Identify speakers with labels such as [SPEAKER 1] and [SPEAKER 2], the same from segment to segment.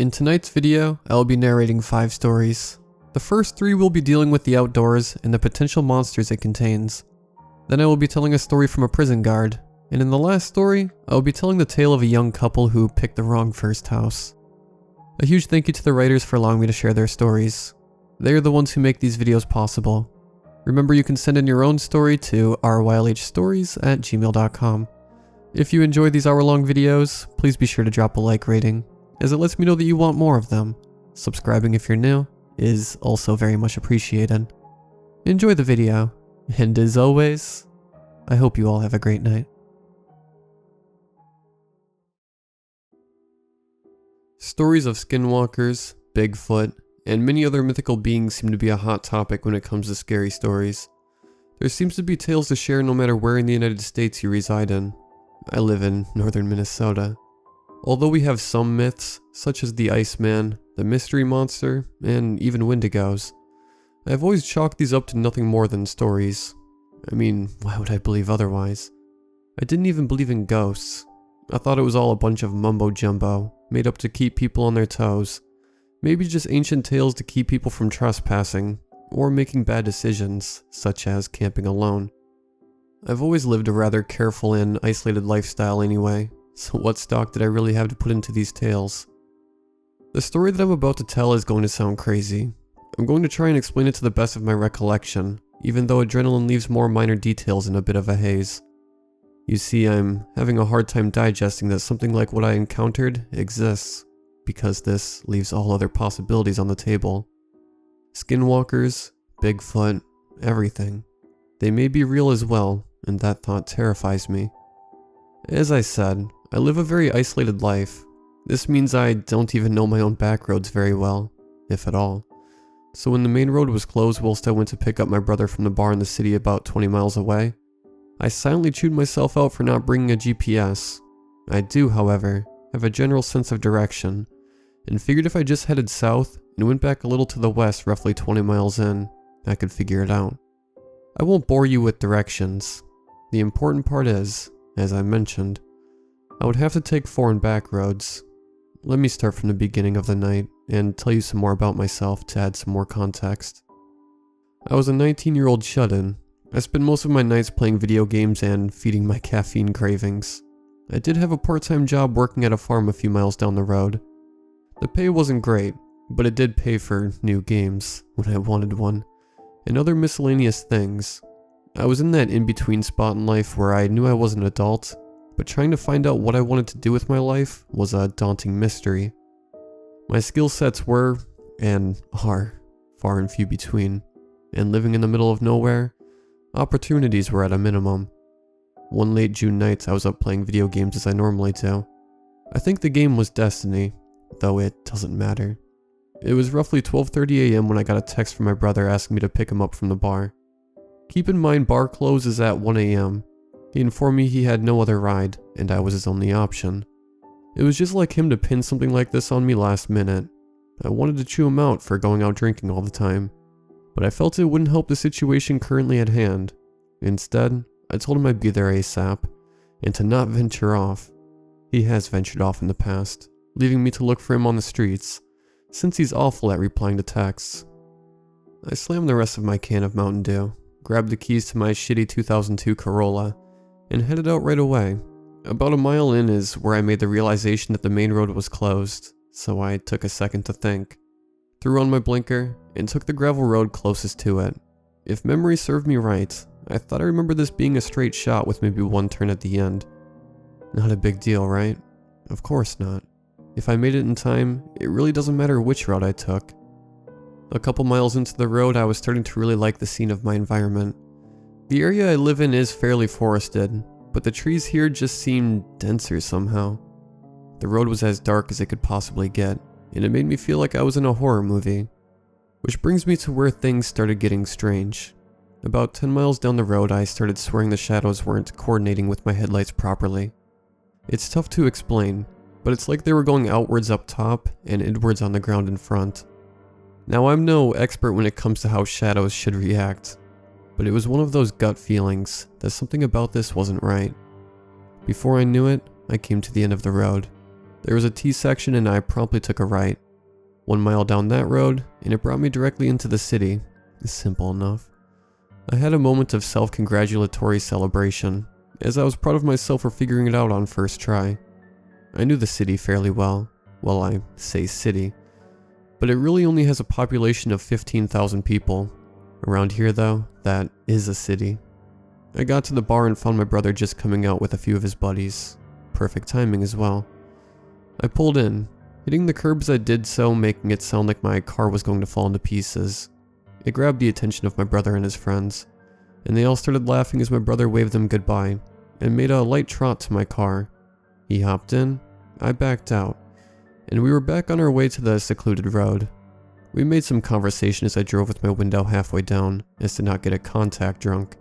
[SPEAKER 1] In tonight's video, I will be narrating 5 stories. The first 3 will be dealing with the outdoors and the potential monsters it contains. Then I will be telling a story from a prison guard, and in the last story, I will be telling the tale of a young couple who picked the wrong first house. A huge thank you to the writers for allowing me to share their stories. They are the ones who make these videos possible. Remember, you can send in your own story to rylhstories@gmail.com. If you enjoy these hour-long videos, please be sure to drop a like rating, as it lets me know that you want more of them. Subscribing if you're new is also very much appreciated. Enjoy the video, and as always, I hope you all have a great night. Stories of skinwalkers, Bigfoot, and many other mythical beings seem to be a hot topic when it comes to scary stories. There seems to be tales to share no matter where in the United States you reside in. I live in northern Minnesota. Although we have some myths, such as the Iceman, the Mystery Monster, and even Wendigos, I have always chalked these up to nothing more than stories. I mean, why would I believe otherwise? I didn't even believe in ghosts. I thought it was all a bunch of mumbo-jumbo, made up to keep people on their toes. Maybe just ancient tales to keep people from trespassing, or making bad decisions, such as camping alone. I've always lived a rather careful and isolated lifestyle anyway, so what stock did I really have to put into these tales? The story that I'm about to tell is going to sound crazy. I'm going to try and explain it to the best of my recollection, even though adrenaline leaves more minor details in a bit of a haze. You see, I'm having a hard time digesting that something like what I encountered exists, because this leaves all other possibilities on the table. Skinwalkers, Bigfoot, everything. They may be real as well, and that thought terrifies me. As I said, I live a very isolated life. This means I don't even know my own backroads very well, if at all. So when the main road was closed whilst I went to pick up my brother from the bar in the city about 20 miles away, I silently chewed myself out for not bringing a GPS. I do, however, have a general sense of direction, and figured if I just headed south and went back a little to the west roughly 20 miles in, I could figure it out. I won't bore you with directions. The important part is, as I mentioned, I would have to take foreign back roads. Let me start from the beginning of the night and tell you some more about myself to add some more context. I was a 19-year-old shut-in. I spent most of my nights playing video games and feeding my caffeine cravings. I did have a part-time job working at a farm a few miles down the road. The pay wasn't great, but it did pay for new games when I wanted one, and other miscellaneous things. I was in that in-between spot in life where I knew I was an adult, but trying to find out what I wanted to do with my life was a daunting mystery. My skill sets were, and are, far and few between, and living in the middle of nowhere, opportunities were at a minimum. One late June night, I was up playing video games as I normally do. I think the game was Destiny, though it doesn't matter. It was roughly 12:30 a.m. when I got a text from my brother asking me to pick him up from the bar. Keep in mind, bar closes at 1 a.m. He informed me he had no other ride, and I was his only option. It was just like him to pin something like this on me last minute. I wanted to chew him out for going out drinking all the time, but I felt it wouldn't help the situation currently at hand. Instead, I told him I'd be there ASAP, and to not venture off. He has ventured off in the past, leaving me to look for him on the streets, since he's awful at replying to texts. I slammed the rest of my can of Mountain Dew, grabbed the keys to my shitty 2002 Corolla, and headed out right away. About a mile in is where I made the realization that the main road was closed, so I took a second to think. Threw on my blinker, and took the gravel road closest to it. If memory served me right, I thought I remembered this being a straight shot with maybe one turn at the end. Not a big deal, right? Of course not. If I made it in time, it really doesn't matter which route I took. A couple miles into the road, I was starting to really like the scene of my environment. The area I live in is fairly forested, but the trees here just seemed denser somehow. The road was as dark as it could possibly get, and it made me feel like I was in a horror movie. Which brings me to where things started getting strange. About 10 miles down the road, I started swearing the shadows weren't coordinating with my headlights properly. It's tough to explain, but it's like they were going outwards up top and inwards on the ground in front. Now, I'm no expert when it comes to how shadows should react, but it was one of those gut feelings that something about this wasn't right. Before I knew it, I came to the end of the road. There was a T-section and I promptly took a right. 1 mile down that road, and it brought me directly into the city. Simple enough. I had a moment of self-congratulatory celebration, as I was proud of myself for figuring it out on first try. I knew the city fairly well. Well, I say city. But it really only has a population of 15,000 people. Around here though, that is a city. I got to the bar and found my brother just coming out with a few of his buddies. Perfect timing as well. I pulled in, hitting the curb as I did so, making it sound like my car was going to fall into pieces. It grabbed the attention of my brother and his friends, and they all started laughing as my brother waved them goodbye and made a light trot to my car. He hopped in, I backed out, and we were back on our way to the secluded road. We made some conversation as I drove with my window halfway down, as to not get a contact drunk.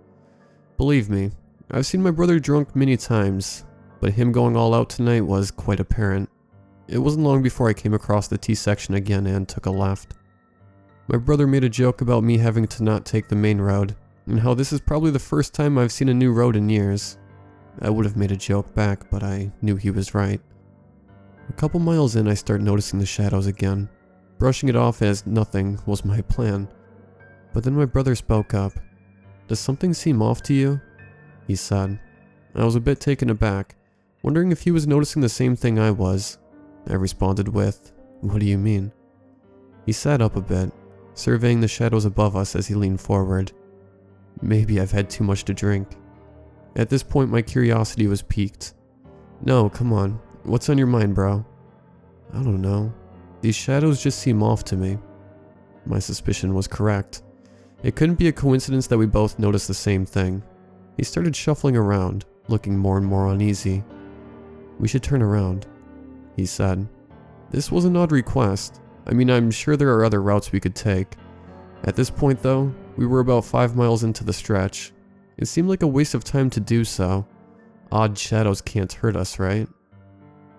[SPEAKER 1] Believe me, I've seen my brother drunk many times, but him going all out tonight was quite apparent. It wasn't long before I came across the T-section again and took a left. My brother made a joke about me having to not take the main road, and how this is probably the first time I've seen a new road in years. I would have made a joke back, but I knew he was right. A couple miles in, I start noticing the shadows again, brushing it off as nothing was my plan. But then my brother spoke up. "Does something seem off to you?" he said. I was a bit taken aback, wondering if he was noticing the same thing I was. I responded with, "What do you mean?" He sat up a bit, surveying the shadows above us as he leaned forward. Maybe I've had too much to drink. At this point, my curiosity was piqued. "No, come on. What's on your mind, bro?" "I don't know. These shadows just seem off to me." My suspicion was correct. It couldn't be a coincidence that we both noticed the same thing. He started shuffling around, looking more and more uneasy. "We should turn around," he said. This was an odd request. I mean, I'm sure there are other routes we could take. At this point though, we were about 5 miles into the stretch. It seemed like a waste of time to do so. Odd shadows can't hurt us, right?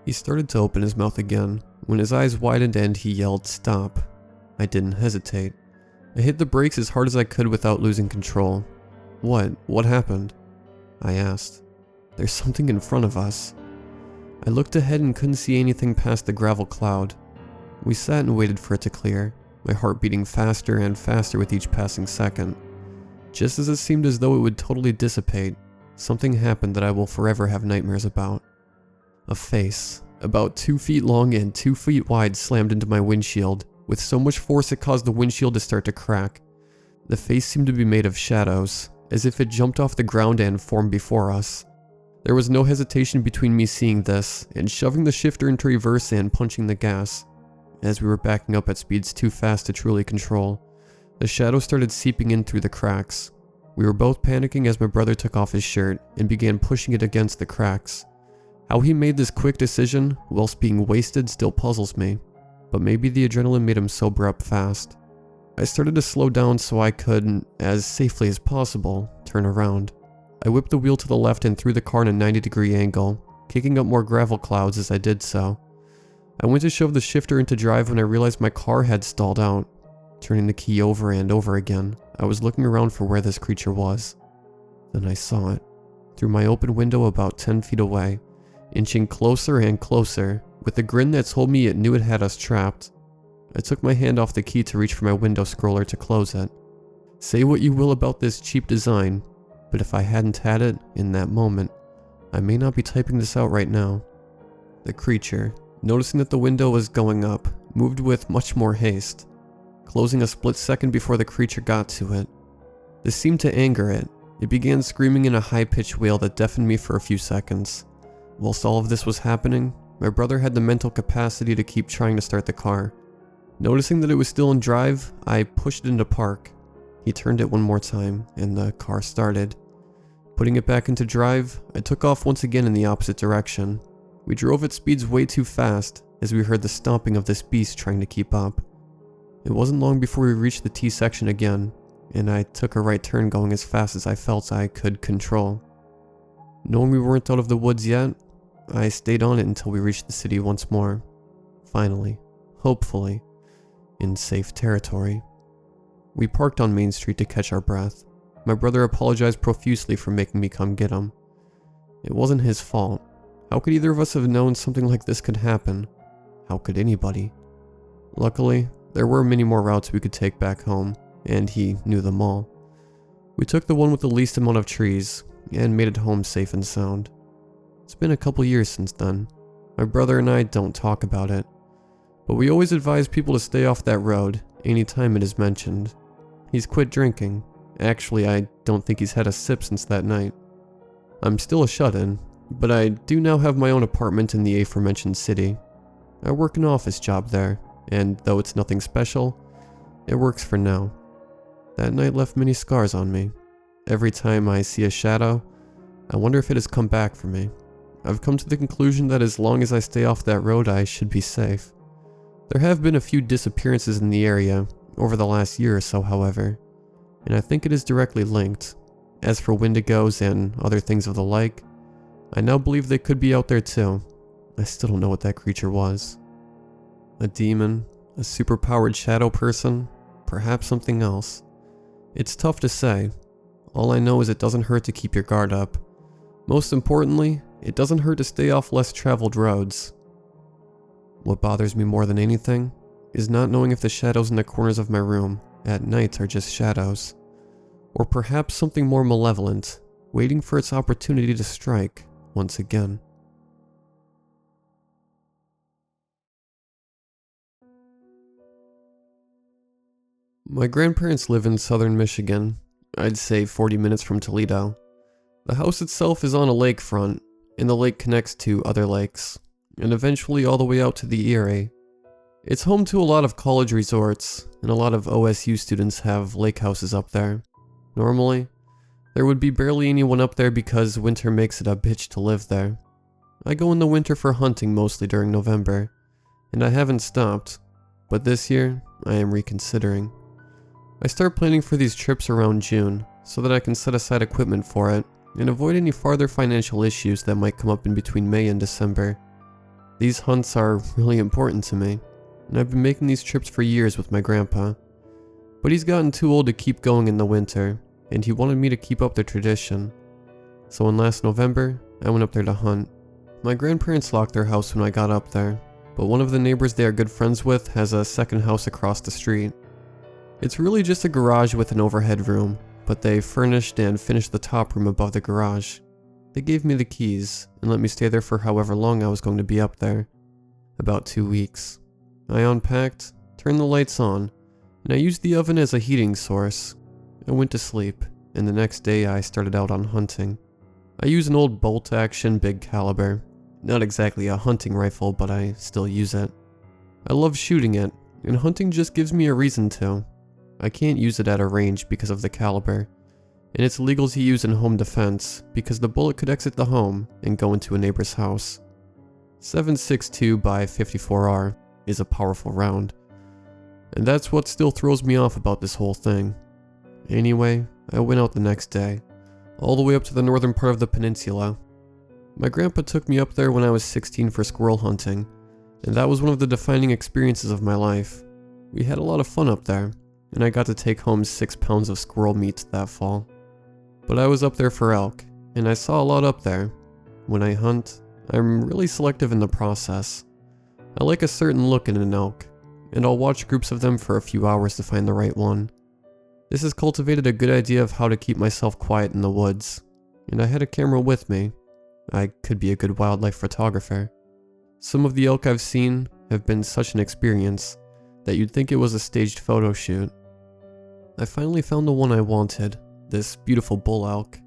[SPEAKER 1] He started to open his mouth again, when his eyes widened and he yelled, "Stop." I didn't hesitate. I hit the brakes as hard as I could without losing control. What happened?" I asked. "There's something in front of us." I looked ahead and couldn't see anything past the gravel cloud. We sat and waited for it to clear, my heart beating faster and faster with each passing second. Just as it seemed as though it would totally dissipate, something happened that I will forever have nightmares about. A face, about 2 feet long and 2 feet wide, slammed into my windshield, with so much force it caused the windshield to start to crack. The face seemed to be made of shadows, as if it jumped off the ground and formed before us. There was no hesitation between me seeing this and shoving the shifter into reverse and punching the gas. As we were backing up at speeds too fast to truly control, the shadow started seeping in through the cracks. We were both panicking as my brother took off his shirt and began pushing it against the cracks. How he made this quick decision whilst being wasted still puzzles me, but maybe the adrenaline made him sober up fast. I started to slow down so I could, as safely as possible, turn around. I whipped the wheel to the left and threw the car in a 90-degree angle, kicking up more gravel clouds as I did so. I went to shove the shifter into drive when I realized my car had stalled out. Turning the key over and over again, I was looking around for where this creature was. Then I saw it, through my open window about 10 feet away, inching closer and closer, with a grin that told me it knew it had us trapped. I took my hand off the key to reach for my window scroller to close it. Say what you will about this cheap design, but if I hadn't had it in that moment, I may not be typing this out right now. The creature, noticing that the window was going up, moved with much more haste, closing a split second before the creature got to it. This seemed to anger it. It began screaming in a high-pitched wail that deafened me for a few seconds. Whilst all of this was happening, my brother had the mental capacity to keep trying to start the car. Noticing that it was still in drive, I pushed it into park. He turned it one more time, and the car started. Putting it back into drive, I took off once again in the opposite direction. We drove at speeds way too fast, as we heard the stomping of this beast trying to keep up. It wasn't long before we reached the T-section again, and I took a right turn going as fast as I felt I could control. Knowing we weren't out of the woods yet, I stayed on it until we reached the city once more. Finally, hopefully, in safe territory. We parked on Main Street to catch our breath. My brother apologized profusely for making me come get him. It wasn't his fault. How could either of us have known something like this could happen? How could anybody? Luckily, there were many more routes we could take back home, and he knew them all. We took the one with the least amount of trees, and made it home safe and sound. It's been a couple years since then. My brother and I don't talk about it, but we always advise people to stay off that road anytime it is mentioned. He's quit drinking. Actually, I don't think he's had a sip since that night. I'm still a shut-in, but I do now have my own apartment in the aforementioned city. I work an office job there, and though it's nothing special, it works for now. That night left many scars on me. Every time I see a shadow, I wonder if it has come back for me. I've come to the conclusion that as long as I stay off that road, I should be safe. There have been a few disappearances in the area over the last year or so, however, and I think it is directly linked. As for Wendigos and other things of the like, I now believe they could be out there too. I still don't know what that creature was. A demon? A superpowered shadow person? Perhaps something else? It's tough to say. All I know is it doesn't hurt to keep your guard up. Most importantly, it doesn't hurt to stay off less traveled roads. What bothers me more than anything is not knowing if the shadows in the corners of my room at night are just shadows, or perhaps something more malevolent, waiting for its opportunity to strike once again. My grandparents live in southern Michigan, I'd say 40 minutes from Toledo. The house itself is on a lakefront, and the lake connects to other lakes, and eventually all the way out to the Erie. It's home to a lot of college resorts, and a lot of OSU students have lake houses up there. Normally, there would be barely anyone up there because winter makes it a bitch to live there. I go in the winter for hunting mostly during November, and I haven't stopped, but this year, I am reconsidering. I start planning for these trips around June, so that I can set aside equipment for it, and avoid any farther financial issues that might come up in between May and December. These hunts are really important to me, and I've been making these trips for years with my grandpa. But he's gotten too old to keep going in the winter, and he wanted me to keep up the tradition. So in last November, I went up there to hunt. My grandparents locked their house when I got up there, but one of the neighbors they are good friends with has a second house across the street. It's really just a garage with an overhead room, but they furnished and finished the top room above the garage. They gave me the keys and let me stay there for however long I was going to be up there. About 2 weeks. I unpacked, turned the lights on, and I used the oven as a heating source. I went to sleep, and the next day I started out on hunting. I use an old bolt-action big caliber. Not exactly a hunting rifle, but I still use it. I love shooting it, and hunting just gives me a reason to. I can't use it at a range because of the caliber, and it's illegal to use in home defense because the bullet could exit the home and go into a neighbor's house. 7.62 by 54R is a powerful round, and that's what still throws me off about this whole thing. Anyway, I went out the next day, all the way up to the northern part of the peninsula. My grandpa took me up there when I was 16 for squirrel hunting, and that was one of the defining experiences of my life. We had a lot of fun up there, and I got to take home 6 pounds of squirrel meat that fall. But I was up there for elk, and I saw a lot up there. When I hunt, I'm really selective in the process. I like a certain look in an elk, and I'll watch groups of them for a few hours to find the right one. This has cultivated a good idea of how to keep myself quiet in the woods, and I had a camera with me. I could be a good wildlife photographer. Some of the elk I've seen have been such an experience that you'd think it was a staged photo shoot. I finally found the one I wanted, this beautiful bull elk.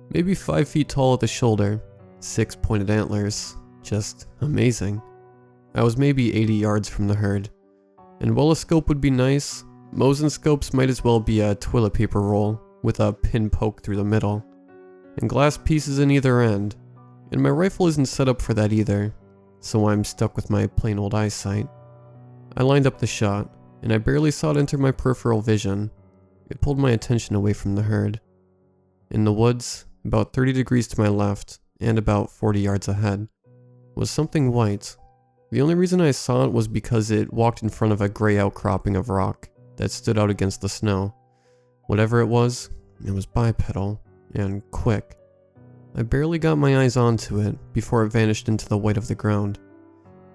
[SPEAKER 1] Maybe 5 feet tall at the shoulder, 6 pointed antlers, just amazing. I was maybe 80 yards from the herd, and while a scope would be nice, Mosin scopes might as well be a toilet paper roll with a pin poke through the middle, and glass pieces in either end, and my rifle isn't set up for that either, so I'm stuck with my plain old eyesight. I lined up the shot, and I barely saw it enter my peripheral vision. It pulled my attention away from the herd. In the woods, about 30 degrees to my left, and about 40 yards ahead, was something white. The only reason I saw it was because it walked in front of a gray outcropping of rock that stood out against the snow. Whatever it was bipedal, and quick. I barely got my eyes onto it before it vanished into the white of the ground.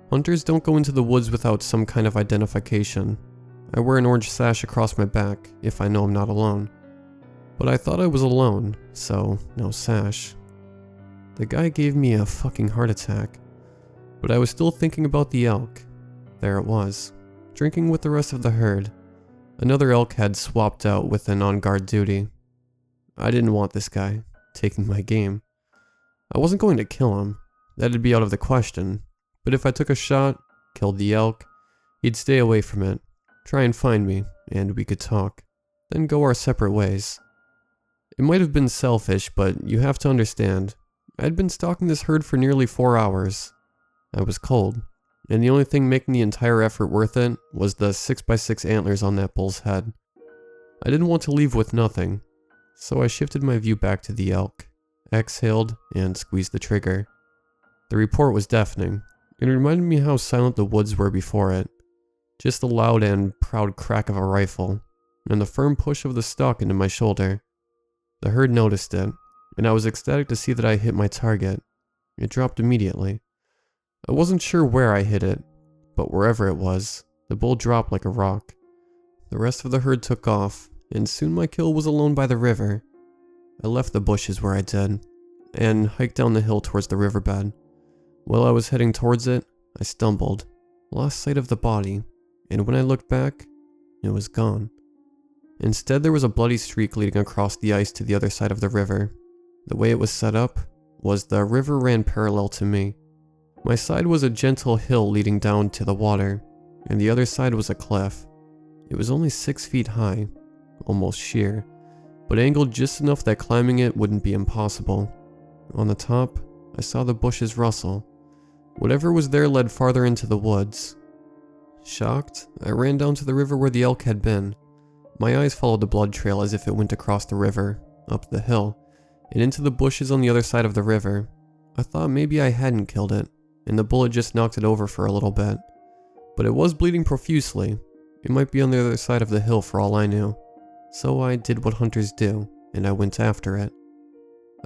[SPEAKER 1] Hunters don't go into the woods without some kind of identification. I wear an orange sash across my back if I know I'm not alone. But I thought I was alone, so no sash. The guy gave me a fucking heart attack. But I was still thinking about the elk. There it was, drinking with the rest of the herd. Another elk had swapped out with an on-guard duty. I didn't want this guy taking my game. I wasn't going to kill him, that'd be out of the question, but if I took a shot, killed the elk, he'd stay away from it, try and find me, and we could talk, then go our separate ways. It might have been selfish, but you have to understand, I'd been stalking this herd for nearly 4 hours. I was cold, and the only thing making the entire effort worth it was the 6x6 antlers on that bull's head. I didn't want to leave with nothing, so I shifted my view back to the elk, exhaled, and squeezed the trigger. The report was deafening. It reminded me how silent the woods were before it. Just the loud and proud crack of a rifle, and the firm push of the stock into my shoulder. The herd noticed it, and I was ecstatic to see that I hit my target. It dropped immediately. I wasn't sure where I hit it, but wherever it was, the bull dropped like a rock. The rest of the herd took off, and soon my kill was alone by the river. I left the bushes where I did, and hiked down the hill towards the riverbed. While I was heading towards it, I stumbled, lost sight of the body, and when I looked back, it was gone. Instead, there was a bloody streak leading across the ice to the other side of the river. The way it was set up was the river ran parallel to me. My side was a gentle hill leading down to the water, and the other side was a cliff. It was only 6 feet high, almost sheer, but angled just enough that climbing it wouldn't be impossible. On the top, I saw the bushes rustle. Whatever was there led farther into the woods. Shocked, I ran down to the river where the elk had been. My eyes followed the blood trail as if it went across the river, up the hill, and into the bushes on the other side of the river. I thought maybe I hadn't killed it, and the bullet just knocked it over for a little bit. But it was bleeding profusely. It might be on the other side of the hill for all I knew. So I did what hunters do, and I went after it.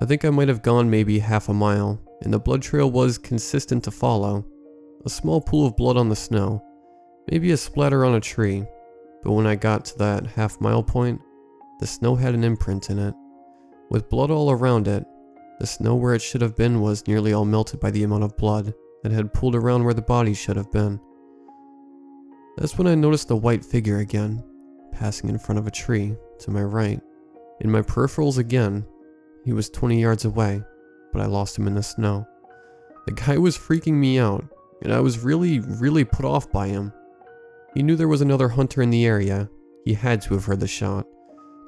[SPEAKER 1] I think I might have gone maybe half a mile, and the blood trail was consistent to follow. A small pool of blood on the snow, maybe a splatter on a tree, but when I got to that half-mile point, the snow had an imprint in it. With blood all around it, the snow where it should have been was nearly all melted by the amount of blood that had pooled around where the body should have been. That's when I noticed the white figure again, passing in front of a tree to my right. In my peripherals again, he was 20 yards away, but I lost him in the snow. The guy was freaking me out, and I was really put off by him. He knew there was another hunter in the area. He had to have heard the shot.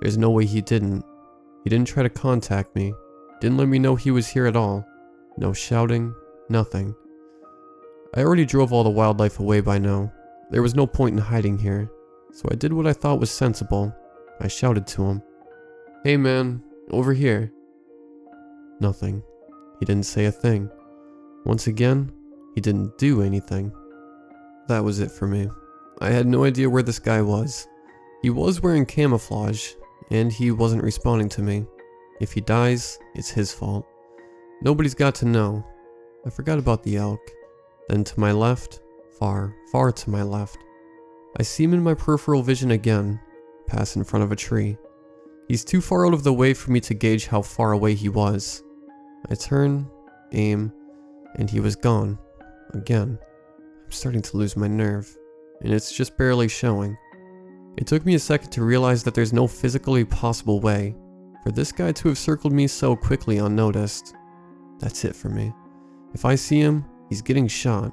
[SPEAKER 1] There's no way he didn't. He didn't try to contact me. Didn't let me know he was here at all. No shouting, nothing. I already drove all the wildlife away by now. There was no point in hiding here, so I did what I thought was sensible. I shouted to him. "Hey man, over here." Nothing. He didn't say a thing. Once again, he didn't do anything. That was it for me. I had no idea where this guy was. He was wearing camouflage, and he wasn't responding to me. If he dies, it's his fault. Nobody's got to know. I forgot about the elk. Then to my left, far to my left, I see him in my peripheral vision again, pass in front of a tree. He's too far out of the way for me to gauge how far away he was. I turn, aim, and he was gone. Again. I'm starting to lose my nerve, and it's just barely showing. It took me a second to realize that there's no physically possible way for this guy to have circled me so quickly unnoticed. That's it for me. If I see him, he's getting shot.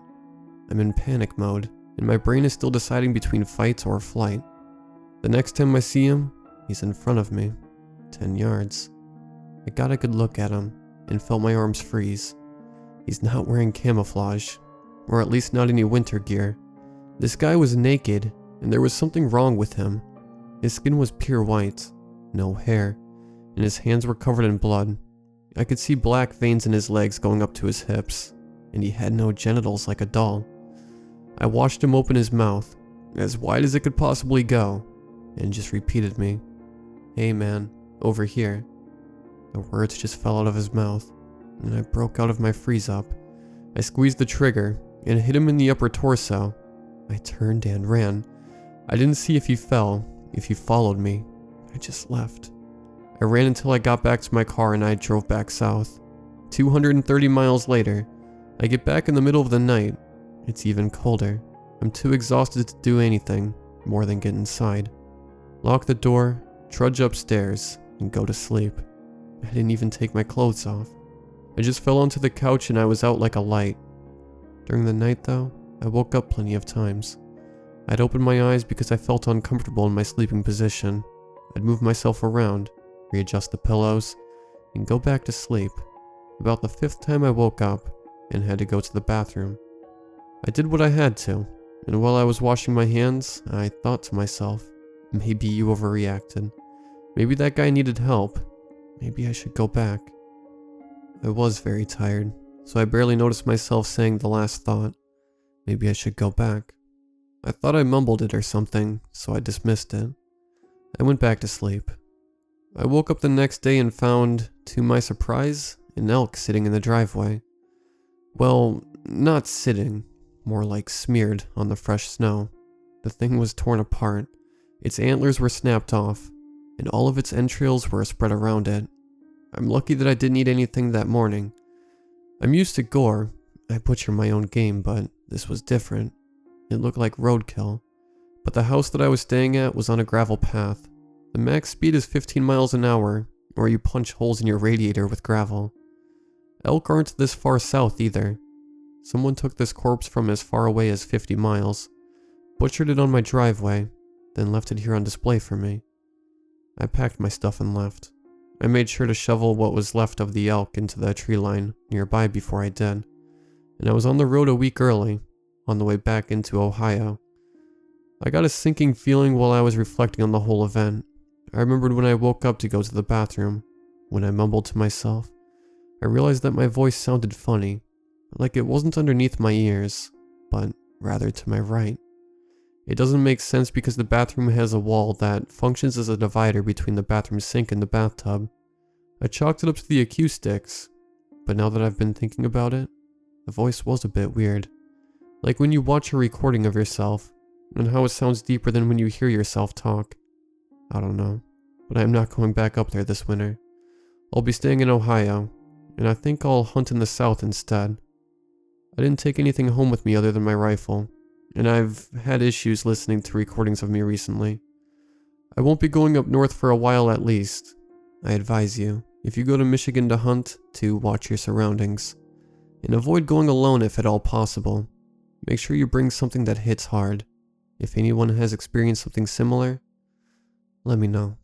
[SPEAKER 1] I'm in panic mode, and my brain is still deciding between fight or flight. The next time I see him, he's in front of me, 10 yards. I got a good look at him, and felt my arms freeze. He's not wearing camouflage, or at least not any winter gear. This guy was naked, and there was something wrong with him. His skin was pure white, no hair, and his hands were covered in blood. I could see black veins in his legs going up to his hips, and he had no genitals like a doll. I watched him open his mouth, as wide as it could possibly go, and just repeated me, "Hey man, over here." The words just fell out of his mouth, and I broke out of my freeze-up. I squeezed the trigger and hit him in the upper torso. I turned and ran. I didn't see if he fell, if he followed me. I just left. I ran until I got back to my car and I drove back south. 230 miles later, I get back in the middle of the night. It's even colder. I'm too exhausted to do anything more than get inside. Lock the door, trudge upstairs, and go to sleep. I didn't even take my clothes off. I just fell onto the couch and I was out like a light. During the night though, I woke up plenty of times. I'd open my eyes because I felt uncomfortable in my sleeping position. I'd move myself around, readjust the pillows, and go back to sleep. About the 5th time I woke up and had to go to the bathroom. I did what I had to, and while I was washing my hands, I thought to myself, maybe you overreacted. Maybe that guy needed help. Maybe I should go back. I was very tired, so I barely noticed myself saying the last thought. Maybe I should go back. I thought I mumbled it or something, so I dismissed it. I went back to sleep. I woke up the next day and found, to my surprise, an elk sitting in the driveway. Well, not sitting, more like smeared on the fresh snow. The thing was torn apart. Its antlers were snapped off, and all of its entrails were spread around it. I'm lucky that I didn't eat anything that morning. I'm used to gore. I butcher my own game, but this was different. It looked like roadkill. But the house that I was staying at was on a gravel path. The max speed is 15 miles an hour, or you punch holes in your radiator with gravel. Elk aren't this far south either. Someone took this corpse from as far away as 50 miles, butchered it on my driveway, then left it here on display for me. I packed my stuff and left. I made sure to shovel what was left of the elk into the tree line nearby before I did, and I was on the road a week early, on the way back into Ohio. I got a sinking feeling while I was reflecting on the whole event. I remembered when I woke up to go to the bathroom. When I mumbled to myself, I realized that my voice sounded funny, like it wasn't underneath my ears, but rather to my right. It doesn't make sense because the bathroom has a wall that functions as a divider between the bathroom sink and the bathtub. I chalked it up to the acoustics, but now that I've been thinking about it, the voice was a bit weird. Like when you watch a recording of yourself, and how it sounds deeper than when you hear yourself talk. I don't know, but I'm not going back up there this winter. I'll be staying in Ohio, and I think I'll hunt in the south instead. I didn't take anything home with me other than my rifle, and I've had issues listening to recordings of me recently. I won't be going up north for a while at least. I advise you, if you go to Michigan to hunt, to watch your surroundings, and avoid going alone if at all possible. Make sure you bring something that hits hard. If anyone has experienced something similar, let me know.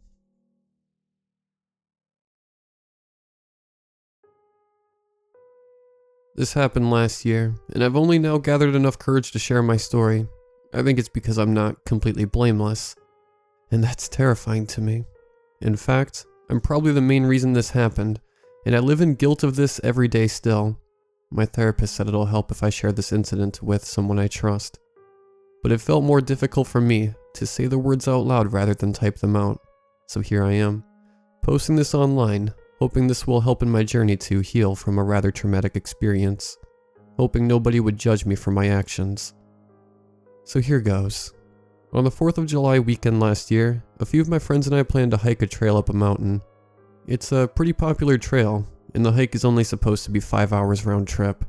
[SPEAKER 1] This happened last year, and I've only now gathered enough courage to share my story. I think it's because I'm not completely blameless, and that's terrifying to me. In fact, I'm probably the main reason this happened, and I live in guilt of this every day still. My therapist said it'll help if I share this incident with someone I trust. But it felt more difficult for me to say the words out loud rather than type them out. So here I am, posting this online, hoping this will help in my journey to heal from a rather traumatic experience, hoping nobody would judge me for my actions. So here goes. On the 4th of July weekend last year, a few of my friends and I planned to hike a trail up a mountain. It's a pretty popular trail, and the hike is only supposed to be 5 hours round trip,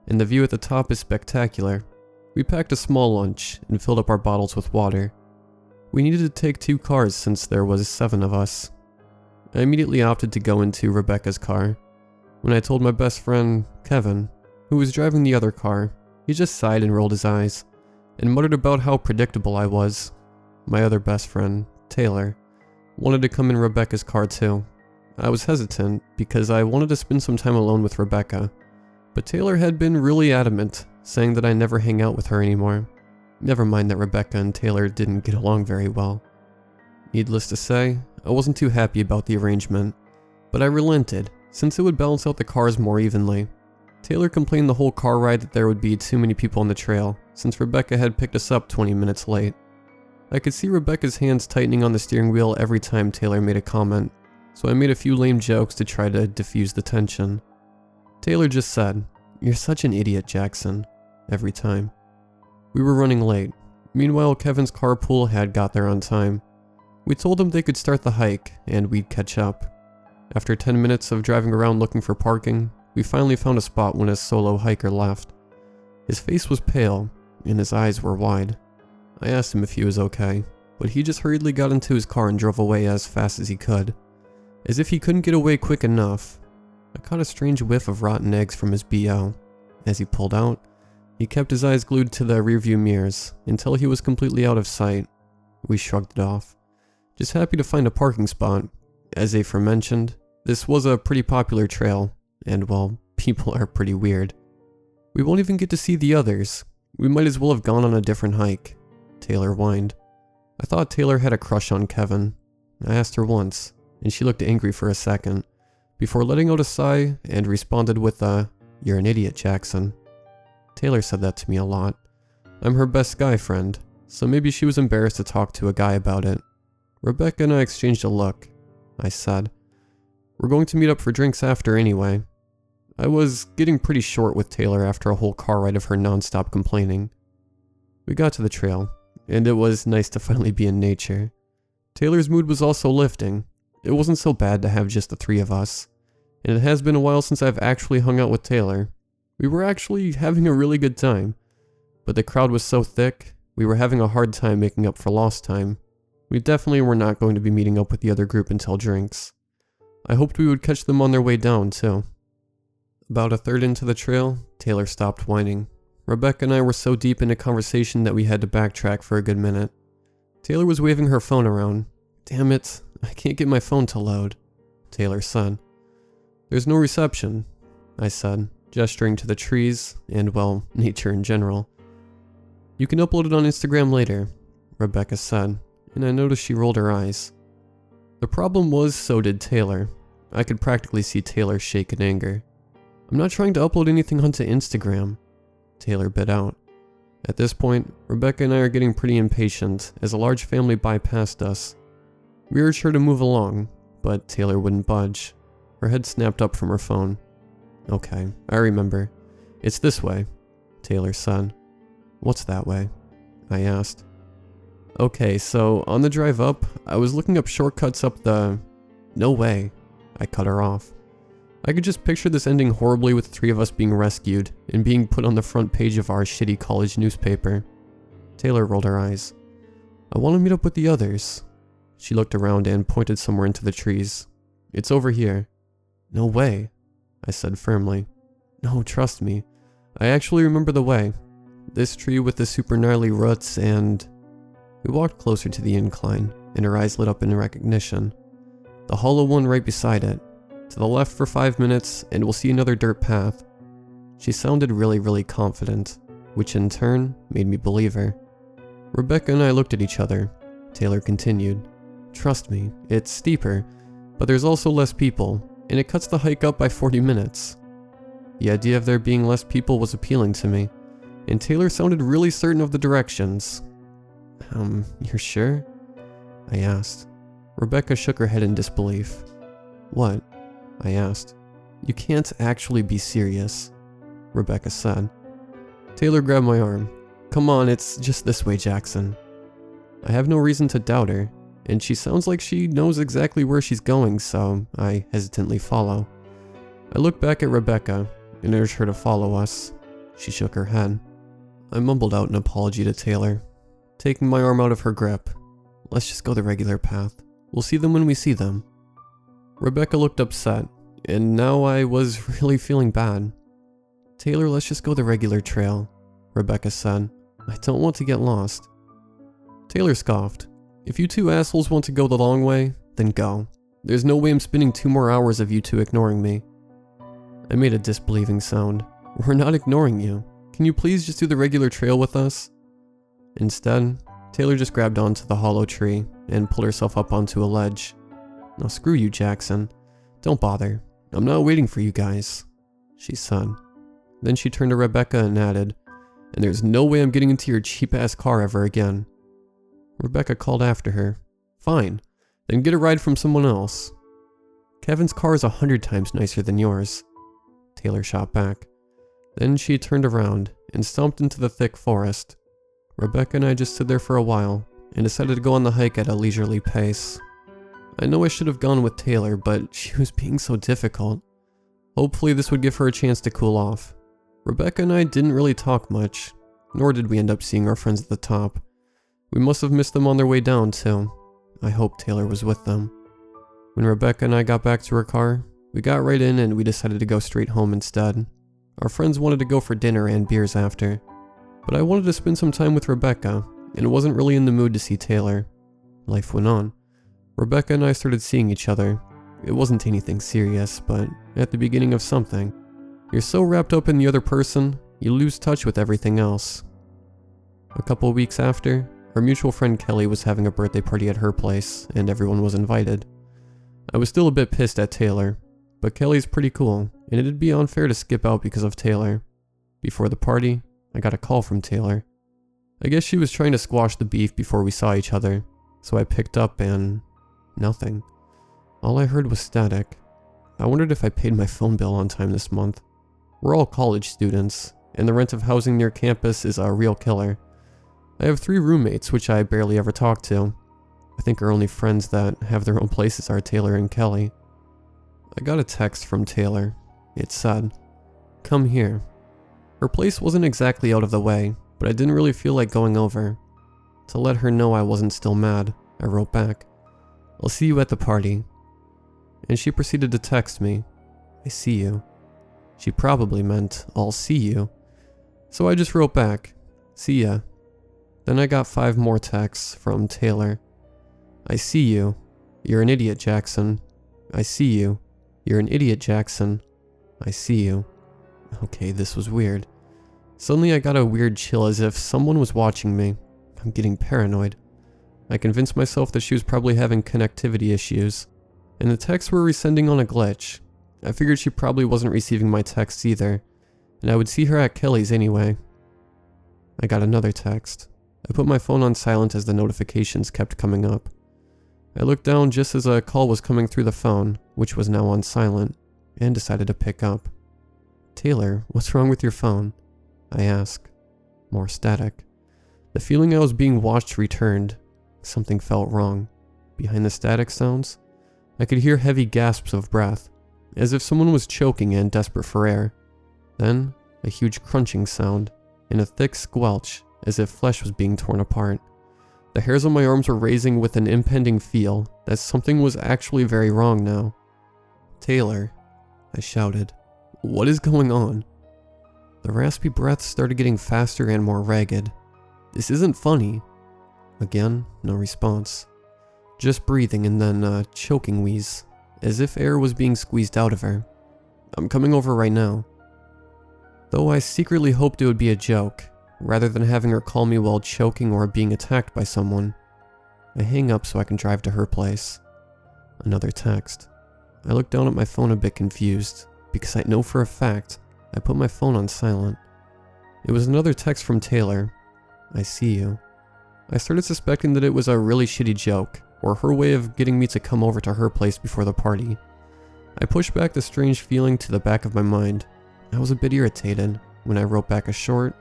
[SPEAKER 1] and the view at the top is spectacular. We packed a small lunch and filled up our bottles with water. We needed to take 2 cars since there was 7 of us. I immediately opted to go into Rebecca's car. When I told my best friend, Kevin, who was driving the other car, he just sighed and rolled his eyes, and muttered about how predictable I was. My other best friend, Taylor, wanted to come in Rebecca's car too. I was hesitant because I wanted to spend some time alone with Rebecca, but Taylor had been really adamant, saying that I never hang out with her anymore. Never mind that Rebecca and Taylor didn't get along very well. Needless to say, I wasn't too happy about the arrangement, but I relented, since it would balance out the cars more evenly. Taylor complained the whole car ride that there would be too many people on the trail, since Rebecca had picked us up 20 minutes late. I could see Rebecca's hands tightening on the steering wheel every time Taylor made a comment, so I made a few lame jokes to try to diffuse the tension. Taylor just said, "You're such an idiot, Jackson," every time. We were running late. Meanwhile, Kevin's carpool had got there on time. We told them they could start the hike, and we'd catch up. After 10 minutes of driving around looking for parking, we finally found a spot when a solo hiker left. His face was pale, and his eyes were wide. I asked him if he was okay, but he just hurriedly got into his car and drove away as fast as he could. As if he couldn't get away quick enough. I caught a strange whiff of rotten eggs from his BO. As he pulled out, he kept his eyes glued to the rearview mirrors until he was completely out of sight. We shrugged it off. Just happy to find a parking spot. As aforementioned, this was a pretty popular trail, and well, people are pretty weird. We won't even get to see the others. We might as well have gone on a different hike. Taylor whined. I thought Taylor had a crush on Kevin. I asked her once, and she looked angry for a second, before letting out a sigh and responded with a, "You're an idiot, Jackson." Taylor said that to me a lot. I'm her best guy friend, so maybe she was embarrassed to talk to a guy about it. Rebecca and I exchanged a look. I said, "We're going to meet up for drinks after anyway." I was getting pretty short with Taylor after a whole car ride of her non-stop complaining. We got to the trail, and it was nice to finally be in nature. Taylor's mood was also lifting. It wasn't so bad to have just the three of us, and it has been a while since I've actually hung out with Taylor. We were actually having a really good time, but the crowd was so thick, we were having a hard time making up for lost time. We definitely were not going to be meeting up with the other group until drinks. I hoped we would catch them on their way down, too. About a third into the trail, Taylor stopped whining. Rebecca and I were so deep into conversation that we had to backtrack for a good minute. Taylor was waving her phone around. "Damn it, I can't get my phone to load," Taylor said. "There's no reception," I said, gesturing to the trees and, well, nature in general. "You can upload it on Instagram later," Rebecca said, and I noticed she rolled her eyes. The problem was, so did Taylor. I could practically see Taylor shake in anger. "I'm not trying to upload anything onto Instagram," Taylor bit out. At this point, Rebecca and I are getting pretty impatient as a large family bypassed us. We urged her to move along, but Taylor wouldn't budge. Her head snapped up from her phone. "Okay, I remember. It's this way," Taylor said. "What's that way?" I asked. "Okay, so on the drive up, I was looking up shortcuts up the..." "No way," I cut her off. I could just picture this ending horribly with the three of us being rescued and being put on the front page of our shitty college newspaper. Taylor rolled her eyes. "I want to meet up with the others." She looked around and pointed somewhere into the trees. "It's over here." "No way," I said firmly. "No, trust me. I actually remember the way. This tree with the super gnarly roots and..." We walked closer to the incline, and her eyes lit up in recognition. "The hollow one right beside it. To the left for 5 minutes, and we'll see another dirt path." She sounded really confident, which in turn made me believe her. Rebecca and I looked at each other. Taylor continued, "Trust me, it's steeper, but there's also less people, and it cuts the hike up by 40 minutes. The idea of there being less people was appealing to me, and Taylor sounded really certain of the directions. You're sure?" I asked. Rebecca shook her head in disbelief. "What?" I asked. "You can't actually be serious," Rebecca said. Taylor grabbed my arm. "Come on, it's just this way, Jackson." I have no reason to doubt her, and she sounds like she knows exactly where she's going, so I hesitantly follow. I look back at Rebecca and urge her to follow us. She shook her head. I mumbled out an apology to Taylor, taking my arm out of her grip. "Let's just go the regular path. We'll see them when we see them." Rebecca looked upset, and now I was really feeling bad. "Taylor, let's just go the regular trail," Rebecca said. "I don't want to get lost." Taylor scoffed. "If you two assholes want to go the long way, then go. There's no way I'm spending 2 more hours of you two ignoring me." I made a disbelieving sound. "We're not ignoring you. Can you please just do the regular trail with us?" Instead, Taylor just grabbed onto the hollow tree and pulled herself up onto a ledge. "Now screw you, Jackson. Don't bother. I'm not waiting for you guys," she said. Then she turned to Rebecca and added, "And there's no way I'm getting into your cheap-ass car ever again." Rebecca called after her. "Fine, then get a ride from someone else. Kevin's car is 100 times nicer than yours." Taylor shot back. Then she turned around and stomped into the thick forest. Rebecca and I just stood there for a while and decided to go on the hike at a leisurely pace. I know I should have gone with Taylor, but she was being so difficult. Hopefully this would give her a chance to cool off. Rebecca and I didn't really talk much, nor did we end up seeing our friends at the top. We must have missed them on their way down too. I hope Taylor was with them. When Rebecca and I got back to her car, we got right in and we decided to go straight home instead. Our friends wanted to go for dinner and beers after, but I wanted to spend some time with Rebecca and wasn't really in the mood to see Taylor. Life went on. Rebecca and I started seeing each other. It wasn't anything serious, but at the beginning of something. You're so wrapped up in the other person, you lose touch with everything else. A couple weeks after, our mutual friend Kelly was having a birthday party at her place, and everyone was invited. I was still a bit pissed at Taylor, but Kelly's pretty cool, and it'd be unfair to skip out because of Taylor. Before the party, I got a call from Taylor. I guess she was trying to squash the beef before we saw each other, so I picked up and... nothing. All I heard was static. I wondered if I paid my phone bill on time this month. We're all college students, and the rent of housing near campus is a real killer. I have 3 roommates, which I barely ever talk to. I think our only friends that have their own places are Taylor and Kelly. I got a text from Taylor. It said, "Come here." Her place wasn't exactly out of the way, but I didn't really feel like going over. To let her know I wasn't still mad, I wrote back, "I'll see you at the party." And she proceeded to text me, "I see you." She probably meant, "I'll see you." So I just wrote back, "See ya." Then I got 5 more texts from Taylor. "I see you. You're an idiot, Jackson. I see you. You're an idiot, Jackson. I see you." Okay, this was weird. Suddenly I got a weird chill as if someone was watching me. I'm getting paranoid. I convinced myself that she was probably having connectivity issues, and the texts were resending on a glitch. I figured she probably wasn't receiving my texts either, and I would see her at Kelly's anyway. I got another text. I put my phone on silent as the notifications kept coming up. I looked down just as a call was coming through the phone, which was now on silent, and decided to pick up. "Taylor, what's wrong with your phone?" I asked. More static. The feeling I was being watched returned. Something felt wrong. Behind the static sounds, I could hear heavy gasps of breath, as if someone was choking and desperate for air. Then, a huge crunching sound, and a thick squelch, as if flesh was being torn apart. The hairs on my arms were raising with an impending feel that something was actually very wrong now. "Taylor," I shouted. "What is going on?" The raspy breaths started getting faster and more ragged. "This isn't funny." Again, no response. Just breathing and then a choking wheeze, as if air was being squeezed out of her. "I'm coming over right now." Though I secretly hoped it would be a joke, rather than having her call me while choking or being attacked by someone. I hang up so I can drive to her place. Another text. I look down at my phone a bit confused, because I know for a fact I put my phone on silent. It was another text from Taylor. "I see you." I started suspecting that it was a really shitty joke, or her way of getting me to come over to her place before the party. I pushed back the strange feeling to the back of my mind. I was a bit irritated when I wrote back a short,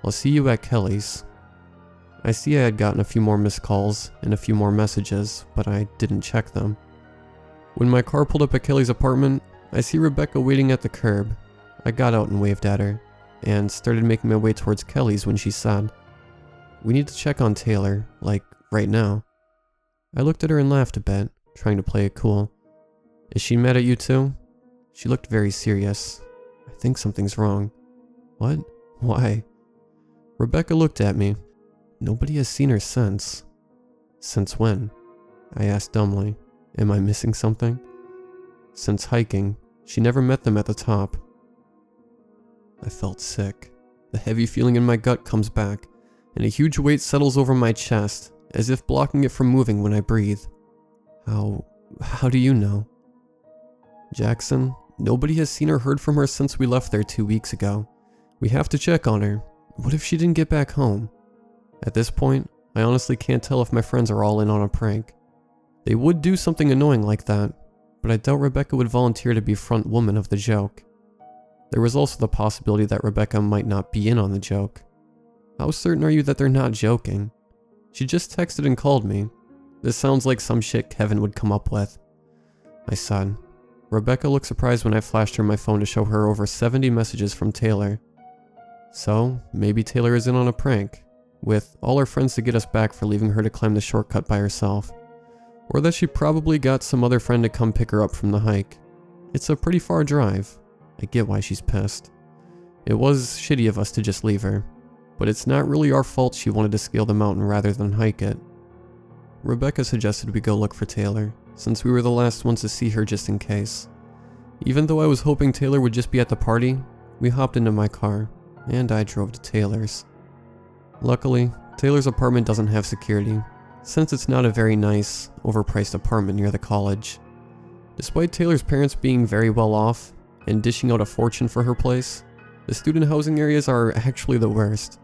[SPEAKER 1] "I'll see you at Kelly's." I see I had gotten a few more missed calls and a few more messages, but I didn't check them. When my car pulled up at Kelly's apartment, I see Rebecca waiting at the curb. I got out and waved at her, and started making my way towards Kelly's when she said, "We need to check on Taylor, like, right now." I looked at her and laughed a bit, trying to play it cool. "Is she mad at you too?" She looked very serious. "I think something's wrong." "What? Why?" Rebecca looked at me. "Nobody has seen her since." "Since when?" I asked dumbly. Am I missing something? "Since hiking. She never met them at the top." I felt sick. The heavy feeling in my gut comes back, and a huge weight settles over my chest, as if blocking it from moving when I breathe. How do you know?" "Jackson, nobody has seen or heard from her since we left there 2 weeks ago. We have to check on her. What if she didn't get back home?" At this point, I honestly can't tell if my friends are all in on a prank. They would do something annoying like that, but I doubt Rebecca would volunteer to be front woman of the joke. There was also the possibility that Rebecca might not be in on the joke. How certain are you that they're not joking? She just texted and called me. This sounds like some shit Kevin would come up with. I said. Rebecca looked surprised when I flashed her my phone to show her over 70 messages from Taylor. So, maybe Taylor is in on a prank, with all her friends to get us back for leaving her to climb the shortcut by herself. Or that she probably got some other friend to come pick her up from the hike. It's a pretty far drive. I get why she's pissed. It was shitty of us to just leave her, but it's not really our fault she wanted to scale the mountain rather than hike it. Rebecca suggested we go look for Taylor, since we were the last ones to see her just in case. Even though I was hoping Taylor would just be at the party, we hopped into my car, and I drove to Taylor's. Luckily, Taylor's apartment doesn't have security, since it's not a very nice, overpriced apartment near the college. Despite Taylor's parents being very well off and dishing out a fortune for her place, the student housing areas are actually the worst.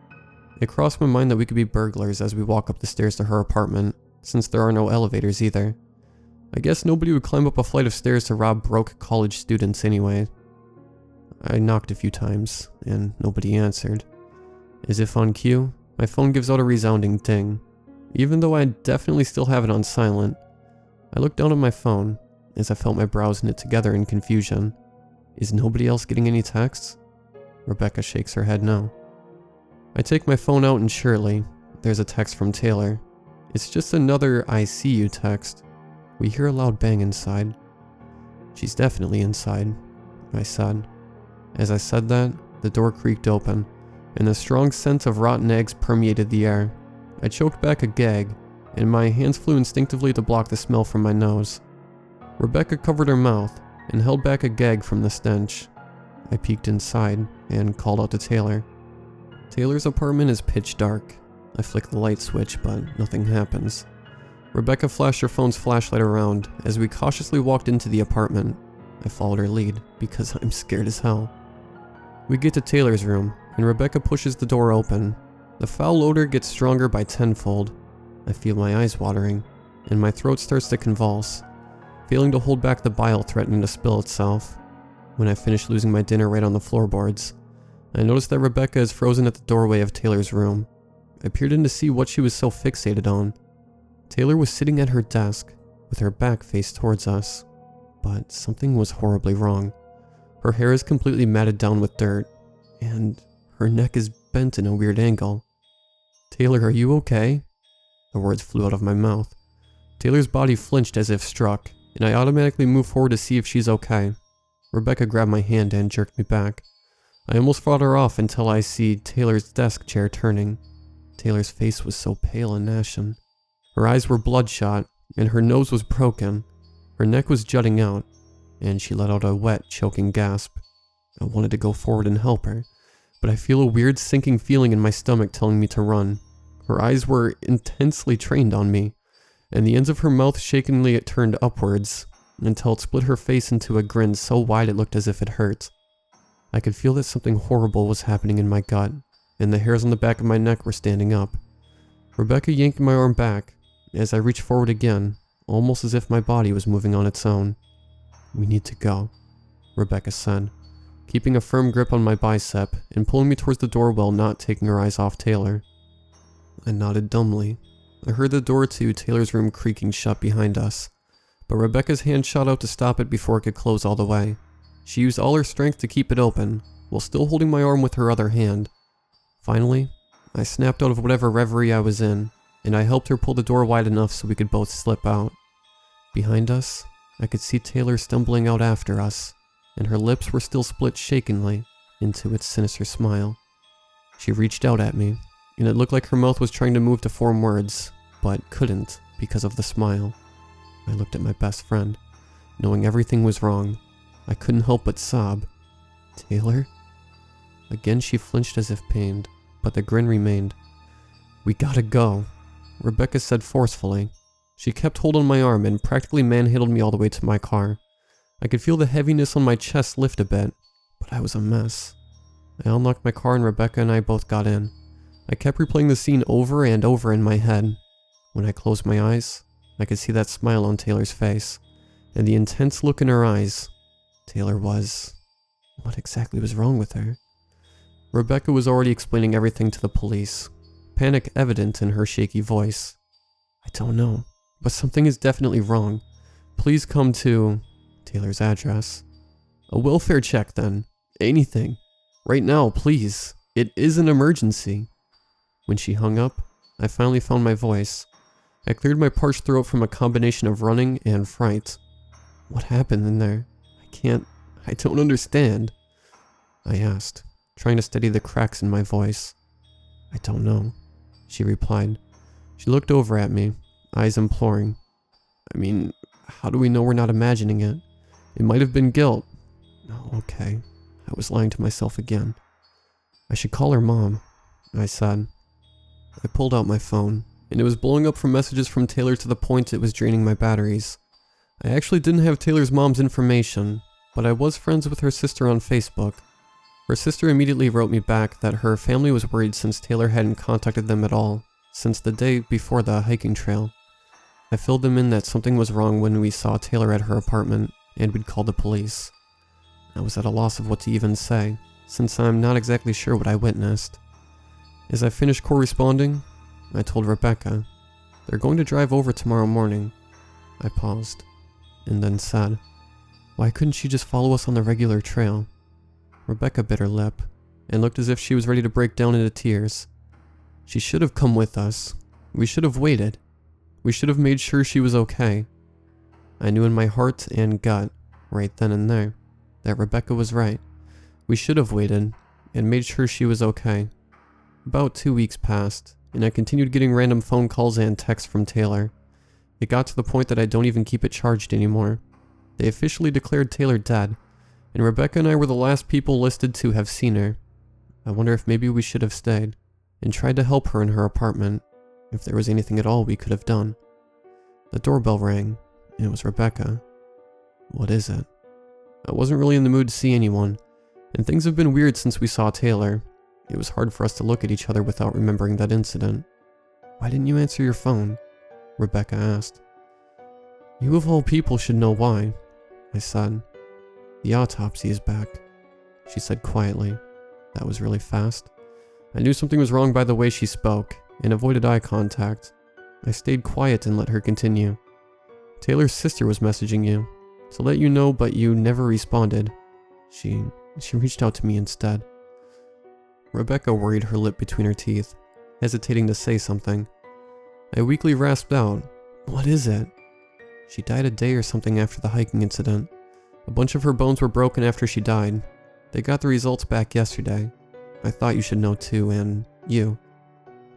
[SPEAKER 1] It crossed my mind that we could be burglars as we walk up the stairs to her apartment, since there are no elevators either. I guess nobody would climb up a flight of stairs to rob broke college students anyway. I knocked a few times, and nobody answered. As if on cue, my phone gives out a resounding ding. Even though I definitely still have it on silent, I looked down at my phone as I felt my brows knit together in confusion. Is nobody else getting any texts? Rebecca shakes her head no. I take my phone out and surely, there's a text from Taylor. It's just another I see you text. We hear a loud bang inside. She's definitely inside, I said. As I said that, the door creaked open, and a strong scent of rotten eggs permeated the air. I choked back a gag, and my hands flew instinctively to block the smell from my nose. Rebecca covered her mouth and held back a gag from the stench. I peeked inside and called out to Taylor. Taylor's apartment is pitch dark. I flick the light switch, but nothing happens. Rebecca flashed her phone's flashlight around as we cautiously walked into the apartment. I followed her lead because I'm scared as hell. We get to Taylor's room, and Rebecca pushes the door open. The foul odor gets stronger by tenfold. I feel my eyes watering, and my throat starts to convulse, failing to hold back the bile threatening to spill itself. When I finish losing my dinner right on the floorboards, I notice that Rebecca is frozen at the doorway of Taylor's room. I peered in to see what she was so fixated on. Taylor was sitting at her desk, with her back faced towards us. But something was horribly wrong. Her hair is completely matted down with dirt, and her neck is bent in a weird angle. Taylor, are you okay? The words flew out of my mouth. Taylor's body flinched as if struck, and I automatically moved forward to see if she's okay. Rebecca grabbed my hand and jerked me back. I almost fought her off until I see Taylor's desk chair turning. Taylor's face was so pale and ashen. Her eyes were bloodshot, and her nose was broken. Her neck was jutting out, and she let out a wet, choking gasp. I wanted to go forward and help her, but I feel a weird sinking feeling in my stomach telling me to run. Her eyes were intensely trained on me, and the ends of her mouth shakenly turned upwards, until it split her face into a grin so wide it looked as if it hurt. I could feel that something horrible was happening in my gut, and the hairs on the back of my neck were standing up. Rebecca yanked my arm back, as I reached forward again, almost as if my body was moving on its own. "We need to go," Rebecca said, keeping a firm grip on my bicep and pulling me towards the door while not taking her eyes off Taylor. I nodded dumbly. I heard the door to Taylor's room creaking shut behind us, but Rebecca's hand shot out to stop it before it could close all the way. She used all her strength to keep it open, while still holding my arm with her other hand. Finally, I snapped out of whatever reverie I was in, and I helped her pull the door wide enough so we could both slip out. Behind us, I could see Taylor stumbling out after us, and her lips were still split shakenly into its sinister smile. She reached out at me, and it looked like her mouth was trying to move to form words, but couldn't because of the smile. I looked at my best friend, knowing everything was wrong. I couldn't help but sob. "Taylor?" Again she flinched as if pained, but the grin remained. "We gotta go," Rebecca said forcefully. She kept hold on my arm and practically manhandled me all the way to my car. I could feel the heaviness on my chest lift a bit, but I was a mess. I unlocked my car and Rebecca and I both got in. I kept replaying the scene over and over in my head. When I closed my eyes, I could see that smile on Taylor's face, and the intense look in her eyes. Taylor was What exactly was wrong with her? Rebecca was already explaining everything to the police, panic evident in her shaky voice. I don't know, but something is definitely wrong. Please come to Taylor's address. A welfare check then. Anything. Right now, please. It is an emergency. When she hung up, I finally found my voice. I cleared my parched throat from a combination of running and fright. What happened in there? I don't understand. I asked, trying to steady the cracks in my voice. I don't know, she replied. She looked over at me, eyes imploring. I mean, how do we know we're not imagining it? It might have been guilt. Oh, okay. I was lying to myself again. I should call her mom, I said. I pulled out my phone, and it was blowing up from messages from Taylor to the point it was draining my batteries. I actually didn't have Taylor's mom's information, but I was friends with her sister on Facebook. Her sister immediately wrote me back that her family was worried since Taylor hadn't contacted them at all since the day before the hiking trail. I filled them in that something was wrong when we saw Taylor at her apartment, and we'd called the police. I was at a loss of what to even say, since I'm not exactly sure what I witnessed. As I finished corresponding, I told Rebecca, they're going to drive over tomorrow morning. I paused, and then said, why couldn't she just follow us on the regular trail? Rebecca bit her lip, and looked as if she was ready to break down into tears. She should have come with us. We should have waited. We should have made sure she was okay. I knew in my heart and gut, right then and there, that Rebecca was right. We should have waited, and made sure she was okay. About 2 weeks passed, and I continued getting random phone calls and texts from Taylor. It got to the point that I don't even keep it charged anymore. They officially declared Taylor dead, and Rebecca and I were the last people listed to have seen her. I wonder if maybe we should have stayed, and tried to help her in her apartment, if there was anything at all we could have done. The doorbell rang, and it was Rebecca. What is it? I wasn't really in the mood to see anyone, and things have been weird since we saw Taylor. It was hard for us to look at each other without remembering that incident. Why didn't you answer your phone? Rebecca asked. You of all people should know why, I said. The autopsy is back, she said quietly. That was really fast. I knew something was wrong by the way she spoke, and avoided eye contact. I stayed quiet and let her continue. Taylor's sister was messaging you, to let you know, but you never responded. She reached out to me instead. Rebecca worried her lip between her teeth, hesitating to say something. I weakly rasped out, what is it? She died a day or something after the hiking incident. A bunch of her bones were broken after she died. They got the results back yesterday. I thought you should know too, and you.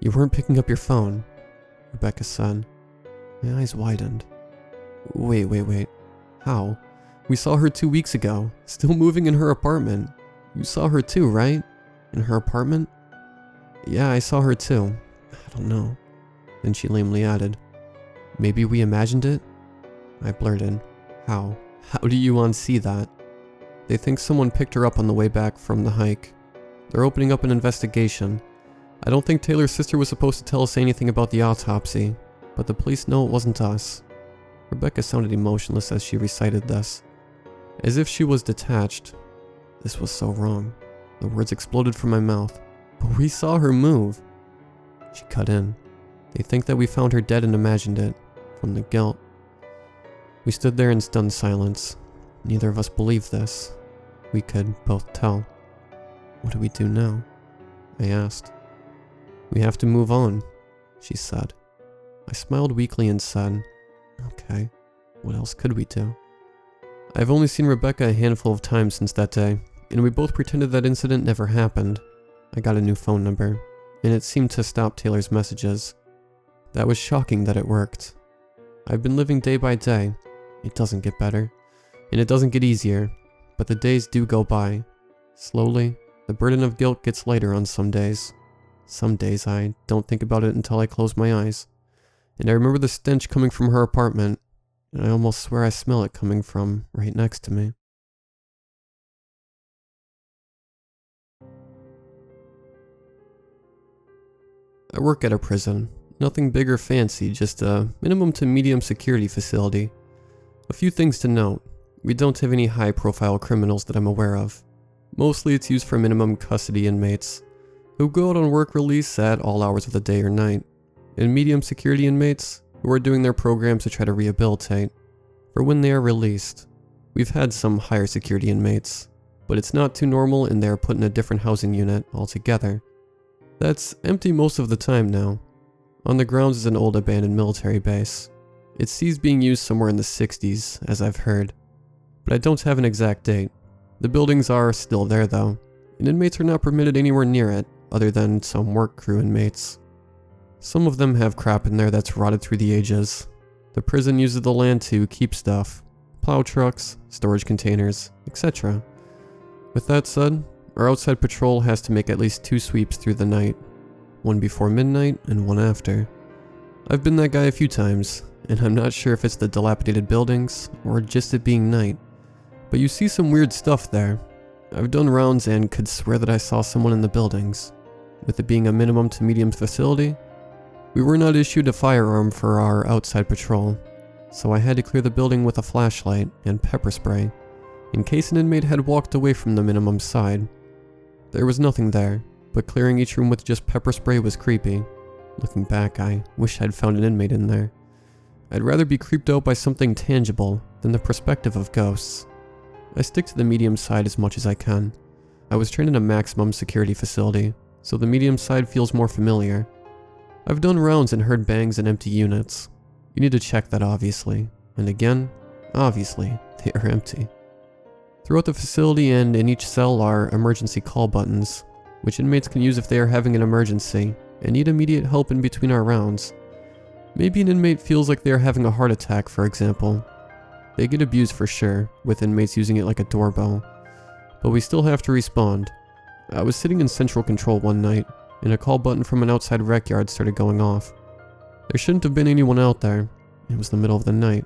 [SPEAKER 1] You weren't picking up your phone, Rebecca said. My eyes widened. Wait. How? We saw her 2 weeks ago, still moving in her apartment. You saw her too, right? In her apartment? Yeah, I saw her too. I don't know. Then she lamely added, maybe we imagined it? I blurted, how? How do you unsee that? They think someone picked her up on the way back from the hike. They're opening up an investigation. I don't think Taylor's sister was supposed to tell us anything about the autopsy, but the police know it wasn't us. Rebecca sounded emotionless as she recited this, as if she was detached. This was so wrong. The words exploded from my mouth. But we saw her move. She cut in. They think that we found her dead and imagined it, from the guilt. We stood there in stunned silence. Neither of us believed this. We could both tell. What do we do now? I asked. We have to move on, she said. I smiled weakly and said, okay, what else could we do? I've only seen Rebecca a handful of times since that day, and we both pretended that incident never happened. I got a new phone number, and it seemed to stop Taylor's messages. That was shocking that it worked. I've been living day by day. It doesn't get better, and it doesn't get easier, but the days do go by. Slowly, the burden of guilt gets lighter on some days. Some days I don't think about it until I close my eyes, and I remember the stench coming from her apartment, and I almost swear I smell it coming from right next to me. I work at a prison. Nothing big or fancy, just a minimum to medium security facility. A few things to note. We don't have any high-profile criminals that I'm aware of. Mostly it's used for minimum custody inmates, who go out on work release at all hours of the day or night, and medium security inmates who are doing their programs to try to rehabilitate for when they are released. We've had some higher security inmates, but it's not too normal and they are put in a different housing unit altogether. That's empty most of the time now. On the grounds is an old abandoned military base. It's ceased being used somewhere in the 60s, as I've heard, but I don't have an exact date. The buildings are still there though, and inmates are not permitted anywhere near it, other than some work crew inmates. Some of them have crap in there that's rotted through the ages. The prison uses the land to keep stuff, plow trucks, storage containers, etc. With that said, our outside patrol has to make at least 2 sweeps through the night, one before midnight and one after. I've been that guy a few times, and I'm not sure if it's the dilapidated buildings or just it being night, but you see some weird stuff there. I've done rounds and could swear that I saw someone in the buildings. With it being a minimum to medium facility, we were not issued a firearm for our outside patrol, so I had to clear the building with a flashlight and pepper spray, in case an inmate had walked away from the minimum side. There was nothing there, but clearing each room with just pepper spray was creepy. Looking back, I wish I'd found an inmate in there. I'd rather be creeped out by something tangible than the perspective of ghosts. I stick to the medium side as much as I can. I was trained in a maximum security facility, so the medium side feels more familiar. I've done rounds and heard bangs in empty units. You need to check that obviously, and again, obviously, they are empty. Throughout the facility and in each cell are emergency call buttons, which inmates can use if they are having an emergency and need immediate help in between our rounds. Maybe an inmate feels like they are having a heart attack, for example. They get abused for sure, with inmates using it like a doorbell, but we still have to respond. I was sitting in central control one night, and a call button from an outside rec yard started going off. There shouldn't have been anyone out there. It was the middle of the night,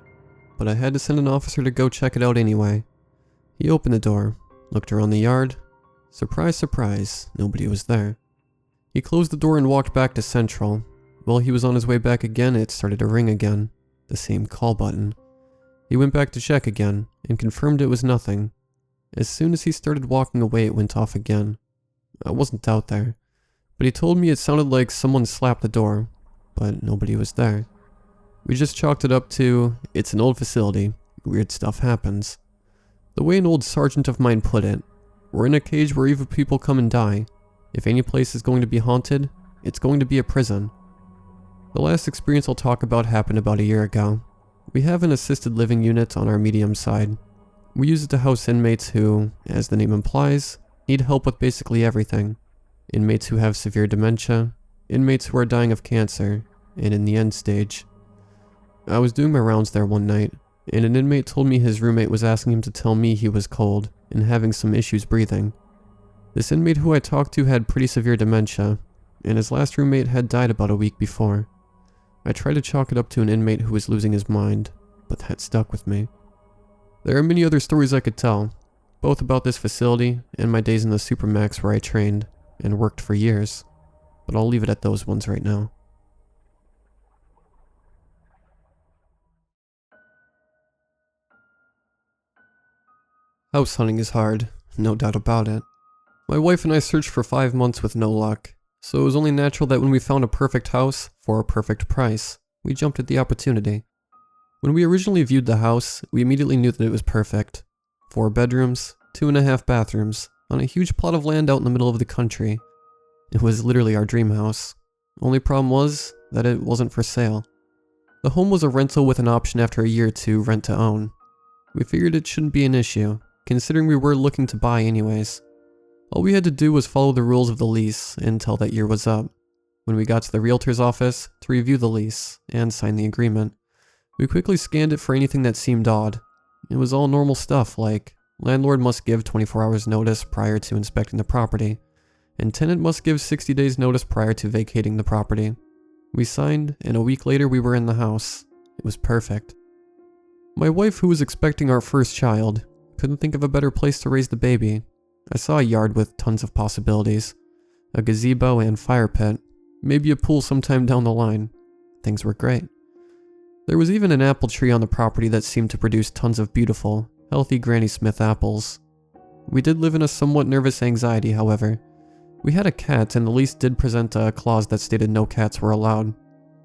[SPEAKER 1] but I had to send an officer to go check it out anyway. He opened the door, looked around the yard. Surprise, surprise, nobody was there. He closed the door and walked back to Central. While he was on his way back again, it started to ring again. The same call button. He went back to check again, and confirmed it was nothing. As soon as he started walking away, it went off again. I wasn't out there, but he told me it sounded like someone slapped the door, but nobody was there. We just chalked it up to, it's an old facility, weird stuff happens. The way an old sergeant of mine put it, we're in a cage where evil people come and die. If any place is going to be haunted, it's going to be a prison. The last experience I'll talk about happened about a year ago. We have an assisted living unit on our medium side. We use it to house inmates who, as the name implies, need help with basically everything. Inmates who have severe dementia, inmates who are dying of cancer, and in the end stage. I was doing my rounds there one night, and an inmate told me his roommate was asking him to tell me he was cold and having some issues breathing. This inmate who I talked to had pretty severe dementia, and his last roommate had died about a week before. I tried to chalk it up to an inmate who was losing his mind, but that stuck with me. There are many other stories I could tell, both about this facility and my days in the Supermax where I trained and worked for years, but I'll leave it at those ones right now. House hunting is hard, no doubt about it. My wife and I searched for 5 months with no luck, so it was only natural that when we found a perfect house for a perfect price, we jumped at the opportunity. When we originally viewed the house, we immediately knew that it was perfect. 4 bedrooms, 2.5 bathrooms, on a huge plot of land out in the middle of the country. It was literally our dream house. Only problem was that it wasn't for sale. The home was a rental with an option after a year to rent to own. We figured it shouldn't be an issue, considering we were looking to buy anyways. All we had to do was follow the rules of the lease until that year was up. When we got to the realtor's office to review the lease and sign the agreement, we quickly scanned it for anything that seemed odd. It was all normal stuff like, landlord must give 24 hours notice prior to inspecting the property, and tenant must give 60 days notice prior to vacating the property. We signed, and a week later we were in the house. It was perfect. My wife, who was expecting our first child, couldn't think of a better place to raise the baby. I saw a yard with tons of possibilities. A gazebo and fire pit. Maybe a pool sometime down the line. Things were great. There was even an apple tree on the property that seemed to produce tons of beautiful, healthy Granny Smith apples. We did live in a somewhat nervous anxiety, however. We had a cat, and the lease did present a clause that stated no cats were allowed.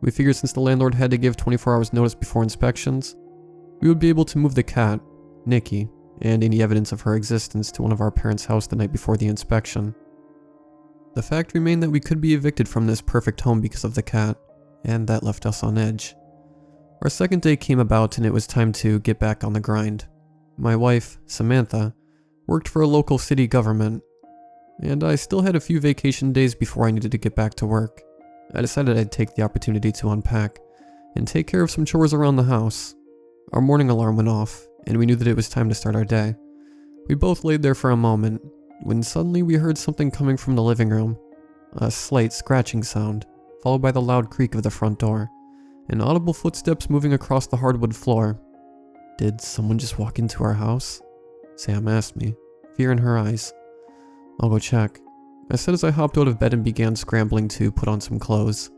[SPEAKER 1] We figured since the landlord had to give 24 hours notice before inspections, we would be able to move the cat, Nikki, and any evidence of her existence to one of our parents' house the night before the inspection. The fact remained that we could be evicted from this perfect home because of the cat, and that left us on edge. Our second day came about and it was time to get back on the grind. My wife, Samantha, worked for a local city government, and I still had a few vacation days before I needed to get back to work. I decided I'd take the opportunity to unpack and take care of some chores around the house. Our morning alarm went off, and we knew that it was time to start our day. We both laid there for a moment, when suddenly we heard something coming from the living room. A slight scratching sound, followed by the loud creak of the front door, and audible footsteps moving across the hardwood floor. "Did someone just walk into our house?" Sam asked me, fear in her eyes. "I'll go check," I said as I hopped out of bed and began scrambling to put on some clothes.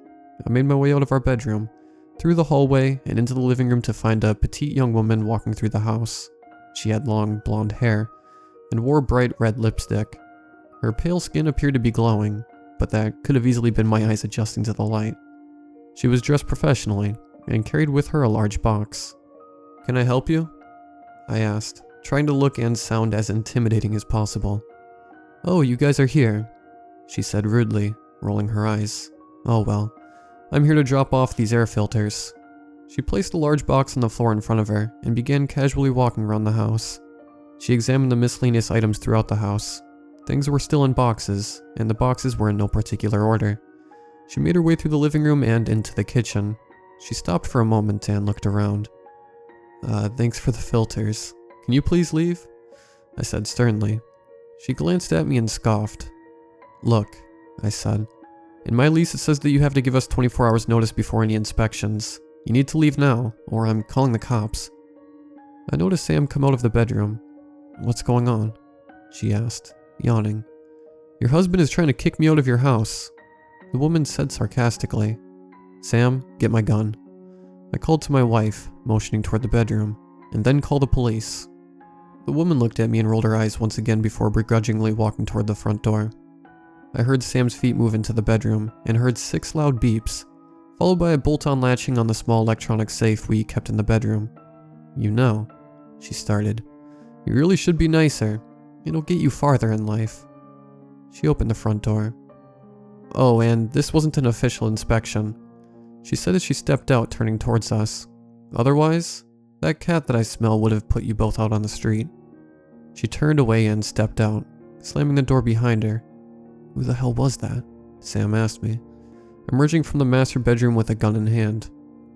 [SPEAKER 1] I made my way out of our bedroom, through the hallway, and into the living room to find a petite young woman walking through the house. She had long blonde hair, and wore bright red lipstick. Her pale skin appeared to be glowing, but that could have easily been my eyes adjusting to the light. She was dressed professionally, and carried with her a large box. "Can I help you?" I asked, trying to look and sound as intimidating as possible. "Oh, you guys are here," she said rudely, rolling her eyes. "Oh well, I'm here to drop off these air filters." She placed a large box on the floor in front of her, and began casually walking around the house. She examined the miscellaneous items throughout the house. Things were still in boxes, and the boxes were in no particular order. She made her way through the living room and into the kitchen. She stopped for a moment and looked around. Thanks for the filters. Can you please leave?" I said sternly. She glanced at me and scoffed. "Look," I said, "in my lease it says that you have to give us 24 hours notice before any inspections. You need to leave now, or I'm calling the cops." I noticed Sam come out of the bedroom. "What's going on?" she asked, yawning. "Your husband is trying to kick me out of your house," the woman said sarcastically. "Sam, get my gun." I called to my wife, motioning toward the bedroom, and then call the police. The woman looked at me and rolled her eyes once again before begrudgingly walking toward the front door. I heard Sam's feet move into the bedroom and heard 6 loud beeps, followed by a bolt-on latching on the small electronic safe we kept in the bedroom. "You know," she started, "you really should be nicer. It'll get you farther in life." She opened the front door. "Oh, and this wasn't an official inspection," she said as she stepped out, turning towards us. "Otherwise, that cat that I smell would have put you both out on the street." She turned away and stepped out, slamming the door behind her. "Who the hell was that?" Sam asked me, emerging from the master bedroom with a gun in hand.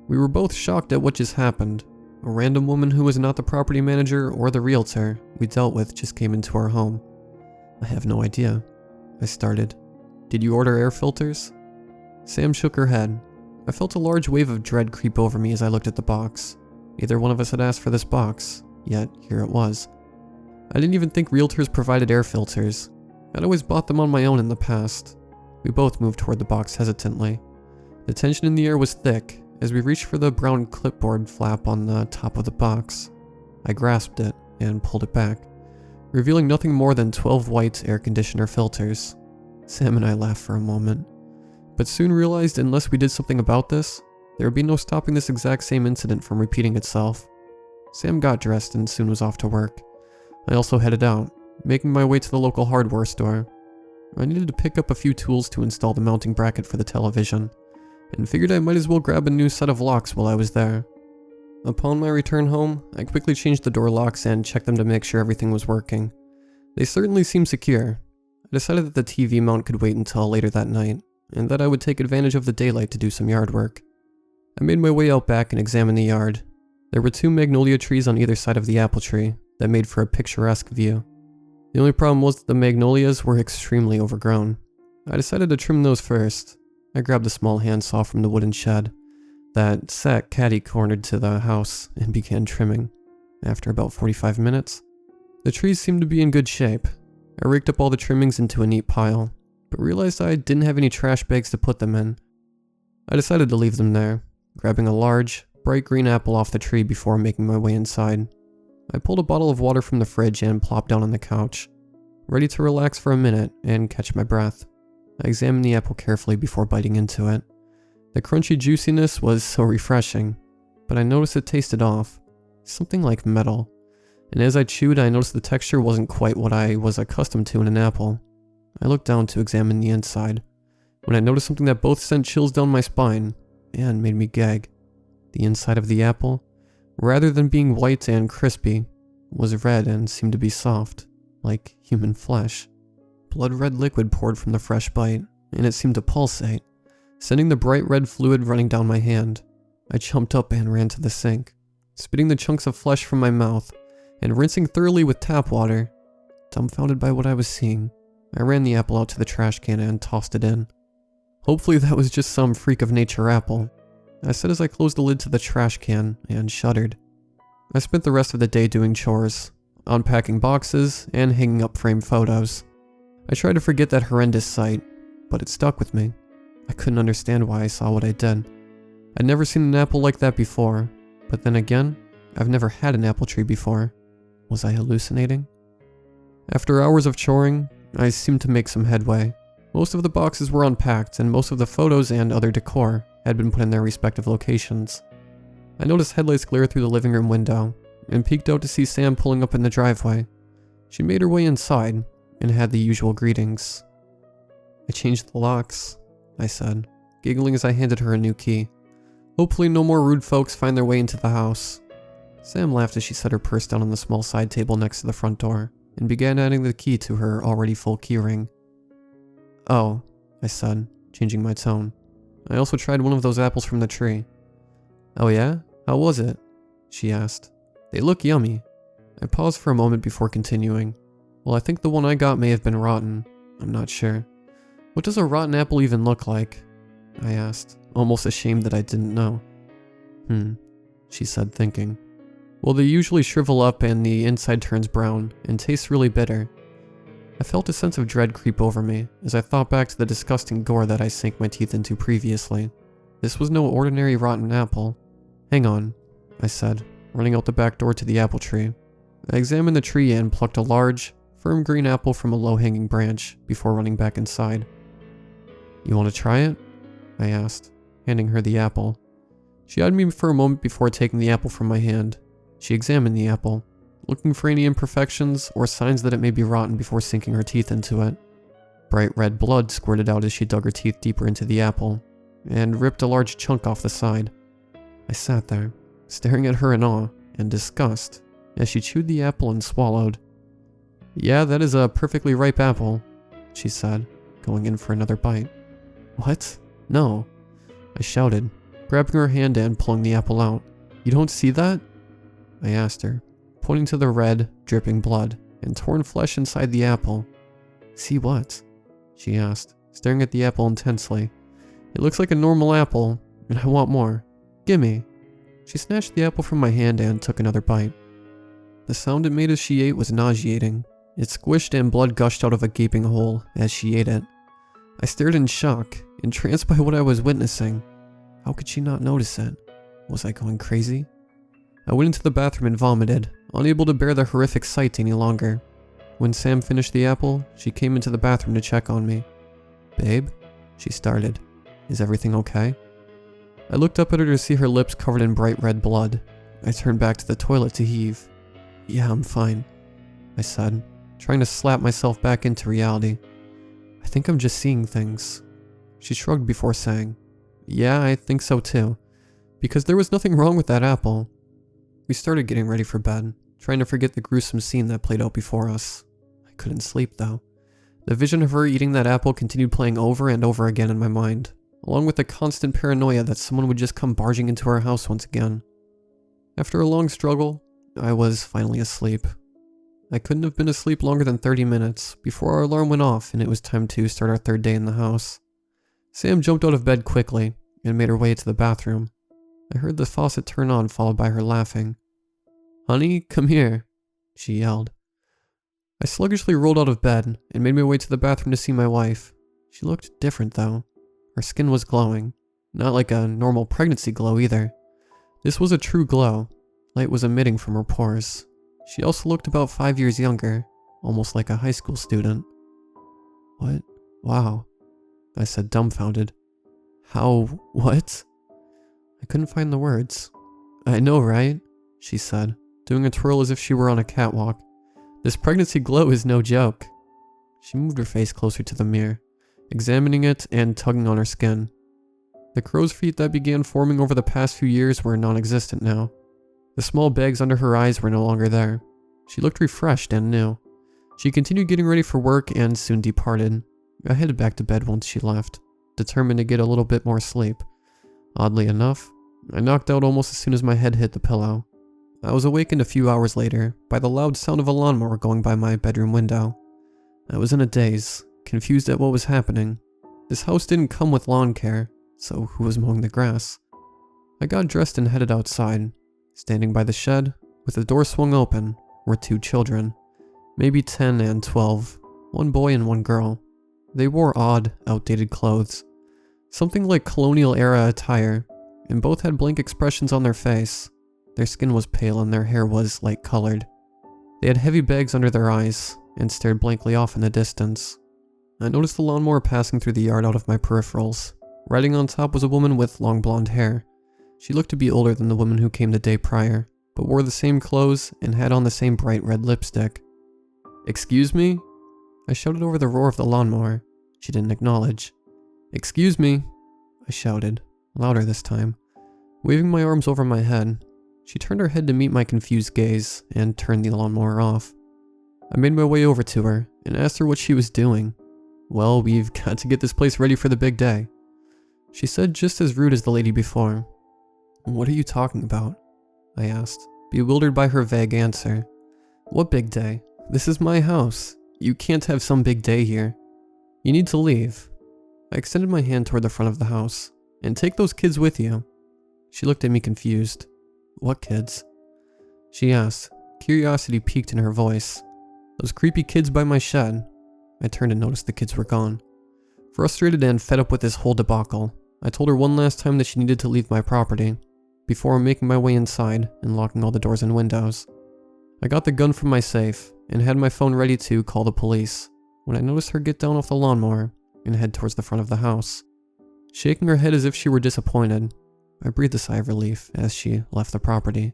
[SPEAKER 1] We were both shocked at what just happened. A random woman who was not the property manager or the realtor we dealt with just came into our home. "I have no idea," I started. "Did you order air filters?" Sam shook her head. I felt a large wave of dread creep over me as I looked at the box. Neither one of us had asked for this box, yet here it was. I didn't even think realtors provided air filters. I'd always bought them on my own in the past. We both moved toward the box hesitantly. The tension in the air was thick as we reached for the brown clipboard flap on the top of the box. I grasped it and pulled it back, revealing nothing more than 12 white air conditioner filters. Sam and I laughed for a moment, but soon realized unless we did something about this, there would be no stopping this exact same incident from repeating itself. Sam got dressed and soon was off to work. I also headed out, making my way to the local hardware store. I needed to pick up a few tools to install the mounting bracket for the television, and figured I might as well grab a new set of locks while I was there. Upon my return home, I quickly changed the door locks and checked them to make sure everything was working. They certainly seemed secure. I decided that the TV mount could wait until later that night, and that I would take advantage of the daylight to do some yard work. I made my way out back and examined the yard. There were 2 magnolia trees on either side of the apple tree that made for a picturesque view. The only problem was that the magnolias were extremely overgrown. I decided to trim those first. I grabbed a small handsaw from the wooden shed that sat catty-cornered to the house and began trimming. After about 45 minutes, the trees seemed to be in good shape. I raked up all the trimmings into a neat pile, but realized I didn't have any trash bags to put them in. I decided to leave them there, grabbing a large, bright green apple off the tree before making my way inside. I pulled a bottle of water from the fridge and plopped down on the couch, ready to relax for a minute and catch my breath. I examined the apple carefully before biting into it. The crunchy juiciness was so refreshing, but I noticed it tasted off, something like metal. And as I chewed, I noticed the texture wasn't quite what I was accustomed to in an apple. I looked down to examine the inside, when I noticed something that both sent chills down my spine and made me gag. The inside of the apple, rather than being white and crispy, was red and seemed to be soft, like human flesh. Blood red liquid poured from the fresh bite, and it seemed to pulsate, sending the bright red fluid running down my hand. I jumped up and ran to the sink, spitting the chunks of flesh from my mouth and rinsing thoroughly with tap water. Dumbfounded by what I was seeing, I ran the apple out to the trash can and tossed it in. Hopefully that was just some freak of nature apple, I said as I closed the lid to the trash can and shuddered. I spent the rest of the day doing chores, unpacking boxes, and hanging up framed photos. I tried to forget that horrendous sight, but it stuck with me. I couldn't understand why I saw what I did. I'd never seen an apple like that before, but then again, I've never had an apple tree before. Was I hallucinating? After hours of choring, I seemed to make some headway. Most of the boxes were unpacked, and most of the photos and other decor had been put in their respective locations. I noticed headlights glare through the living room window, and peeked out to see Sam pulling up in the driveway. She made her way inside, and had the usual greetings. "I changed the locks," I said, giggling as I handed her a new key. "Hopefully no more rude folks find their way into the house." Sam laughed as she set her purse down on the small side table next to the front door, and began adding the key to her already full keyring. "Oh," I said, changing my tone. "I also tried one of those apples from the tree." "Oh yeah? How was it?" she asked. "They look yummy." I paused for a moment before continuing. "Well, I think the one I got may have been rotten. I'm not sure." "What does a rotten apple even look like?" I asked, almost ashamed that I didn't know. She said, thinking. "Well, they usually shrivel up and the inside turns brown and tastes really bitter." I felt a sense of dread creep over me as I thought back to the disgusting gore that I sank my teeth into previously. This was no ordinary rotten apple. "Hang on," I said, running out the back door to the apple tree. I examined the tree and plucked a large, firm green apple from a low-hanging branch before running back inside. "You want to try it?" I asked, handing her the apple. She eyed me for a moment before taking the apple from my hand. She examined the apple, looking for any imperfections or signs that it may be rotten before sinking her teeth into it. Bright red blood squirted out as she dug her teeth deeper into the apple, and ripped a large chunk off the side. I sat there, staring at her in awe and disgust, as she chewed the apple and swallowed. "Yeah, that is a perfectly ripe apple," she said, going in for another bite. "What? No," I shouted, grabbing her hand and pulling the apple out. "You don't see that?" I asked her, pointing to the red, dripping blood and torn flesh inside the apple. "See what?" she asked, staring at the apple intensely. "It looks like a normal apple, and I want more. Gimme." She snatched the apple from my hand and took another bite. The sound it made as she ate was nauseating. It squished and blood gushed out of a gaping hole as she ate it. I stared in shock, entranced by what I was witnessing. How could she not notice it? Was I going crazy? I went into the bathroom and vomited, unable to bear the horrific sight any longer. When Sam finished the apple, she came into the bathroom to check on me. "Babe?" she started. "Is everything okay?" I looked up at her to see her lips covered in bright red blood. I turned back to the toilet to heave. "Yeah, I'm fine," I said, trying to slap myself back into reality. "I think I'm just seeing things." She shrugged before saying, "Yeah, I think so too, because there was nothing wrong with that apple." We started getting ready for bed, trying to forget the gruesome scene that played out before us. I couldn't sleep though. The vision of her eating that apple continued playing over and over again in my mind, along with the constant paranoia that someone would just come barging into our house once again. After a long struggle, I was finally asleep. I couldn't have been asleep longer than 30 minutes before our alarm went off and it was time to start our third day in the house. Sam jumped out of bed quickly and made her way to the bathroom. I heard the faucet turn on, followed by her laughing. "Honey, come here," she yelled. I sluggishly rolled out of bed and made my way to the bathroom to see my wife. She looked different though. Her skin was glowing, not like a normal pregnancy glow either. This was a true glow. Light was emitting from her pores. She also looked about 5 years younger, almost like a high school student. What? Wow, I said, dumbfounded. How? What? I couldn't find the words. I know, right? She said, doing a twirl as if she were on a catwalk. This pregnancy glow is no joke. She moved her face closer to the mirror, examining it and tugging on her skin. The crow's feet that began forming over the past few years were non-existent now. The small bags under her eyes were no longer there. She looked refreshed and new. She continued getting ready for work and soon departed. I headed back to bed once she left, determined to get a little bit more sleep. Oddly enough, I knocked out almost as soon as my head hit the pillow. I was awakened a few hours later by the loud sound of a lawnmower going by my bedroom window. I was in a daze, confused at what was happening. This house didn't come with lawn care, so who was mowing the grass? I got dressed and headed outside. Standing by the shed, with the door swung open, were two children, maybe 10 and 12, one boy and one girl. They wore odd, outdated clothes, something like colonial-era attire, and both had blank expressions on their face. Their skin was pale and their hair was light-colored. They had heavy bags under their eyes, and stared blankly off in the distance. I noticed the lawnmower passing through the yard out of my peripherals. Riding on top was a woman with long blonde hair. She looked to be older than the woman who came the day prior, but wore the same clothes and had on the same bright red lipstick. "Excuse me?" I shouted over the roar of the lawnmower. She didn't acknowledge. "Excuse me," I shouted, louder this time, waving my arms over my head. She turned her head to meet my confused gaze and turned the lawnmower off. I made my way over to her and asked her what she was doing. "Well, we've got to get this place ready for the big day," she said, just as rude as the lady before. "What are you talking about?" I asked, bewildered by her vague answer. "What big day? This is my house. You can't have some big day here. You need to leave." I extended my hand toward the front of the house. "And take those kids with you." She looked at me confused. "What kids?" she asked, curiosity piqued in her voice. "Those creepy kids by my shed." I turned and noticed the kids were gone. Frustrated and fed up with this whole debacle, I told her one last time that she needed to leave my property, before making my way inside and locking all the doors and windows. I got the gun from my safe and had my phone ready to call the police when I noticed her get down off the lawnmower and head towards the front of the house. Shaking her head as if she were disappointed, I breathed a sigh of relief as she left the property.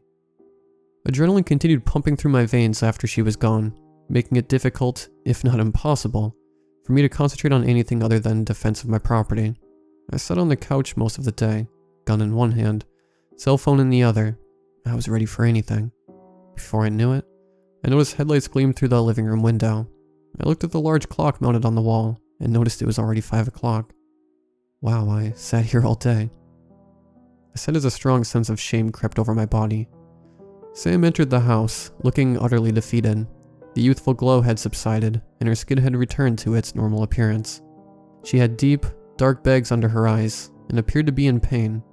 [SPEAKER 1] Adrenaline continued pumping through my veins after she was gone, making it difficult, if not impossible, for me to concentrate on anything other than defense of my property. I sat on the couch most of the day, gun in one hand, cell phone in the other. I was ready for anything. Before I knew it, I noticed headlights gleam through the living room window. I looked at the large clock mounted on the wall and noticed it was already 5 o'clock. Wow, I sat here all day. I said as a strong sense of shame crept over my body. Sam entered the house, looking utterly defeated. The youthful glow had subsided, and her skin had returned to its normal appearance. She had deep, dark bags under her eyes, and appeared to be in pain.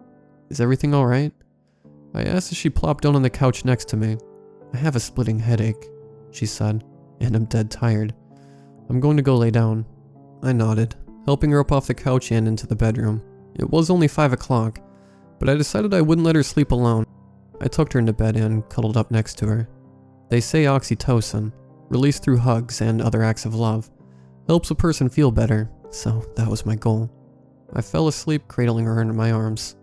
[SPEAKER 1] "Is everything alright?" I asked as she plopped down on the couch next to me. "I have a splitting headache," she said, "and I'm dead tired. I'm going to go lay down." I nodded, helping her up off the couch and into the bedroom. It was only 5 o'clock, but I decided I wouldn't let her sleep alone. I tucked her into bed and cuddled up next to her. They say oxytocin, released through hugs and other acts of love, helps a person feel better, so that was my goal. I fell asleep cradling her in my arms.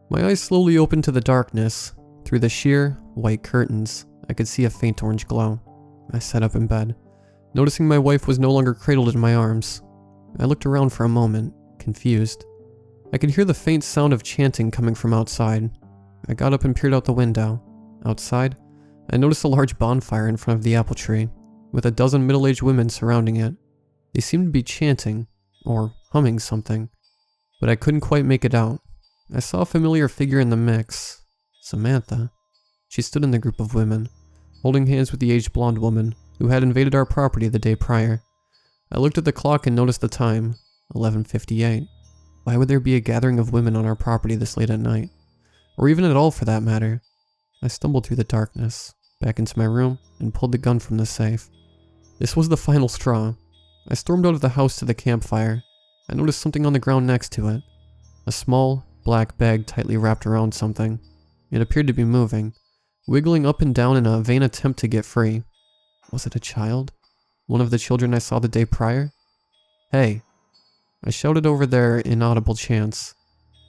[SPEAKER 1] My eyes slowly opened to the darkness. Through the sheer, white curtains, I could see a faint orange glow. I sat up in bed, noticing my wife was no longer cradled in my arms. I looked around for a moment, confused. I could hear the faint sound of chanting coming from outside. I got up and peered out the window. Outside, I noticed a large bonfire in front of the apple tree, with a dozen middle-aged women surrounding it. They seemed to be chanting, or humming something, but I couldn't quite make it out. I saw a familiar figure in the mix. Samantha. She stood in the group of women, holding hands with the aged blonde woman who had invaded our property the day prior. I looked at the clock and noticed the time, 11:58. Why would there be a gathering of women on our property this late at night? Or even at all for that matter? I stumbled through the darkness, back into my room, and pulled the gun from the safe. This was the final straw. I stormed out of the house to the campfire. I noticed something on the ground next to it. A small, black bag tightly wrapped around something. It appeared to be moving, wiggling up and down in a vain attempt to get free. Was it a child? One of the children I saw the day prior? Hey. I shouted over their inaudible chants.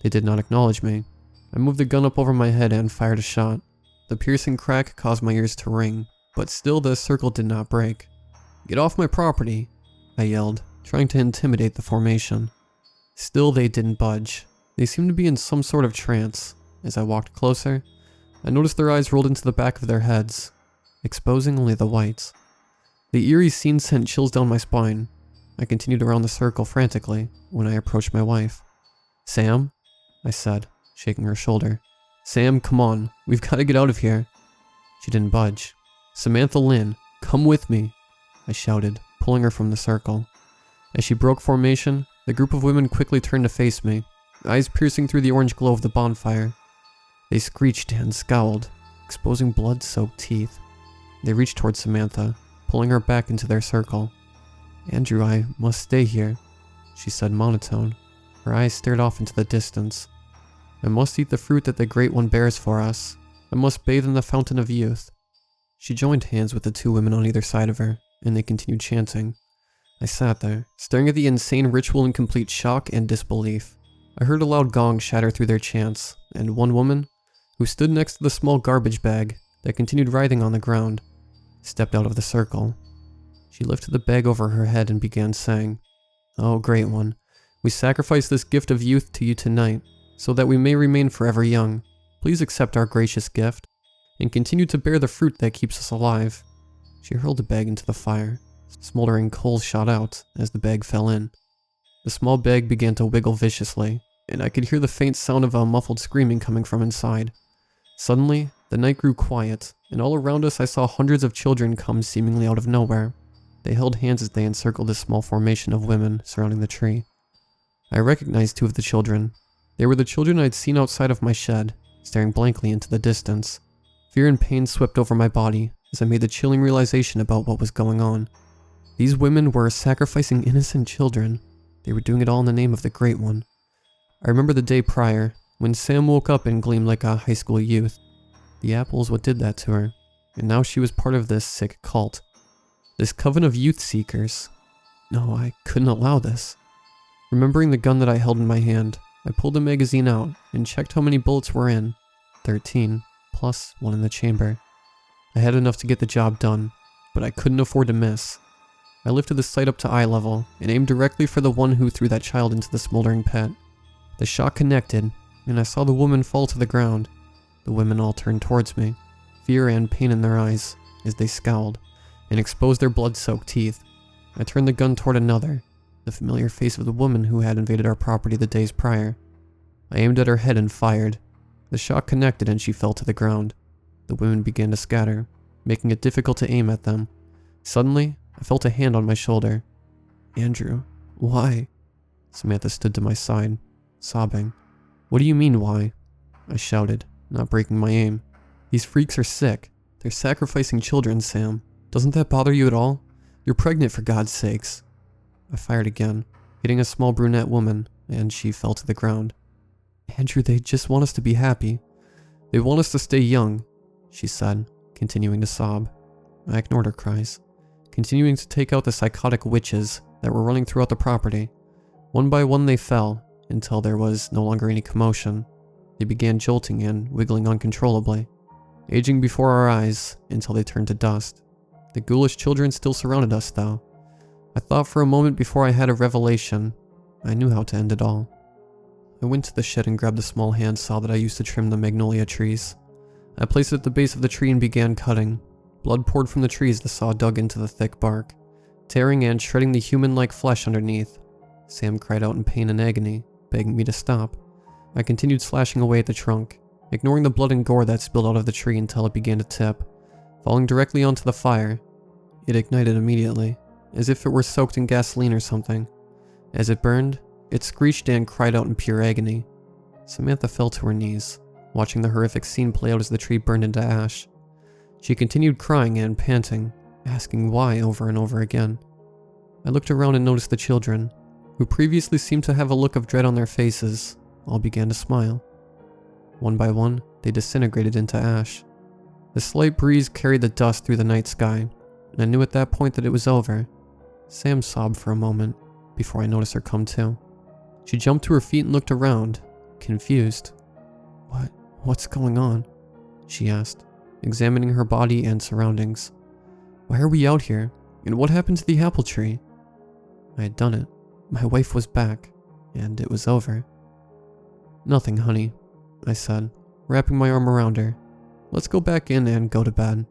[SPEAKER 1] They did not acknowledge me. I moved the gun up over my head and fired a shot. The piercing crack caused my ears to ring, but still the circle did not break. "Get off my property," I yelled, trying to intimidate the formation. Still they didn't budge. They seemed to be in some sort of trance. As I walked closer, I noticed their eyes rolled into the back of their heads, exposing only the whites. The eerie scene sent chills down my spine. I continued around the circle frantically when I approached my wife. "Sam?" I said, shaking her shoulder. "Sam, come on. We've got to get out of here." She didn't budge. "Samantha Lynn, come with me," I shouted, pulling her from the circle. As she broke formation, the group of women quickly turned to face me, eyes piercing through the orange glow of the bonfire. They screeched and scowled, exposing blood-soaked teeth. They reached towards Samantha, pulling her back into their circle. "Andrew, I must stay here," she said monotone. Her eyes stared off into the distance. "I must eat the fruit that the Great One bears for us. I must bathe in the fountain of youth." She joined hands with the two women on either side of her, and they continued chanting. I sat there, staring at the insane ritual in complete shock and disbelief. I heard a loud gong shatter through their chants, and one woman, who stood next to the small garbage bag that continued writhing on the ground, stepped out of the circle. She lifted the bag over her head and began saying, "Oh, Great One, we sacrifice this gift of youth to you tonight, so that we may remain forever young. Please accept our gracious gift, and continue to bear the fruit that keeps us alive." She hurled the bag into the fire. Smoldering coals shot out as the bag fell in. The small bag began to wiggle viciously, and I could hear the faint sound of a muffled screaming coming from inside. Suddenly, the night grew quiet, and all around us I saw hundreds of children come seemingly out of nowhere. They held hands as they encircled this small formation of women surrounding the tree. I recognized two of the children. They were the children I had seen outside of my shed, staring blankly into the distance. Fear and pain swept over my body as I made the chilling realization about what was going on. These women were sacrificing innocent children. They were doing it all in the name of the Great One. I remember the day prior, when Sam woke up and gleamed like a high school youth. The apple is what did that to her, and now she was part of this sick cult. This coven of youth seekers. No, I couldn't allow this. Remembering the gun that I held in my hand, I pulled the magazine out and checked how many bullets were in. 13, plus one in the chamber. I had enough to get the job done, but I couldn't afford to miss. I lifted the sight up to eye level and aimed directly for the one who threw that child into the smoldering pit. The shot connected, and I saw the woman fall to the ground. The women all turned towards me, fear and pain in their eyes, as they scowled and exposed their blood-soaked teeth. I turned the gun toward another, the familiar face of the woman who had invaded our property the days prior. I aimed at her head and fired. The shot connected and she fell to the ground. The women began to scatter, making it difficult to aim at them. Suddenly, I felt a hand on my shoulder. "Andrew, why?" Samantha stood to my side, sobbing. "What do you mean, why?" I shouted, not breaking my aim. "These freaks are sick. They're sacrificing children, Sam. Doesn't that bother you at all? You're pregnant, for God's sakes." I fired again, hitting a small brunette woman, and she fell to the ground. "Andrew, they just want us to be happy. They want us to stay young," she said, continuing to sob. I ignored her cries, continuing to take out the psychotic witches that were running throughout the property. One by one they fell, until there was no longer any commotion. They began jolting and wiggling uncontrollably, aging before our eyes until they turned to dust. The ghoulish children still surrounded us, though. I thought for a moment before I had a revelation. I knew how to end it all. I went to the shed and grabbed the small handsaw that I used to trim the magnolia trees. I placed it at the base of the tree and began cutting. Blood poured from the tree as the saw dug into the thick bark, tearing and shredding the human-like flesh underneath. Sam cried out in pain and agony, begging me to stop. I continued slashing away at the trunk, ignoring the blood and gore that spilled out of the tree until it began to tip, falling directly onto the fire. It ignited immediately, as if it were soaked in gasoline or something. As it burned, it screeched and cried out in pure agony. Samantha fell to her knees, watching the horrific scene play out as the tree burned into ash. She continued crying and panting, asking why over and over again. I looked around and noticed the children, who previously seemed to have a look of dread on their faces, all began to smile. One by one, they disintegrated into ash. The slight breeze carried the dust through the night sky, and I knew at that point that it was over. Sam sobbed for a moment before I noticed her come to. She jumped to her feet and looked around, confused. What's going on? She asked, examining her body and surroundings. Why are we out here? And what happened to the apple tree? I had done it. My wife was back, and it was over. Nothing, honey, I said, wrapping my arm around her. Let's go back in and go to bed.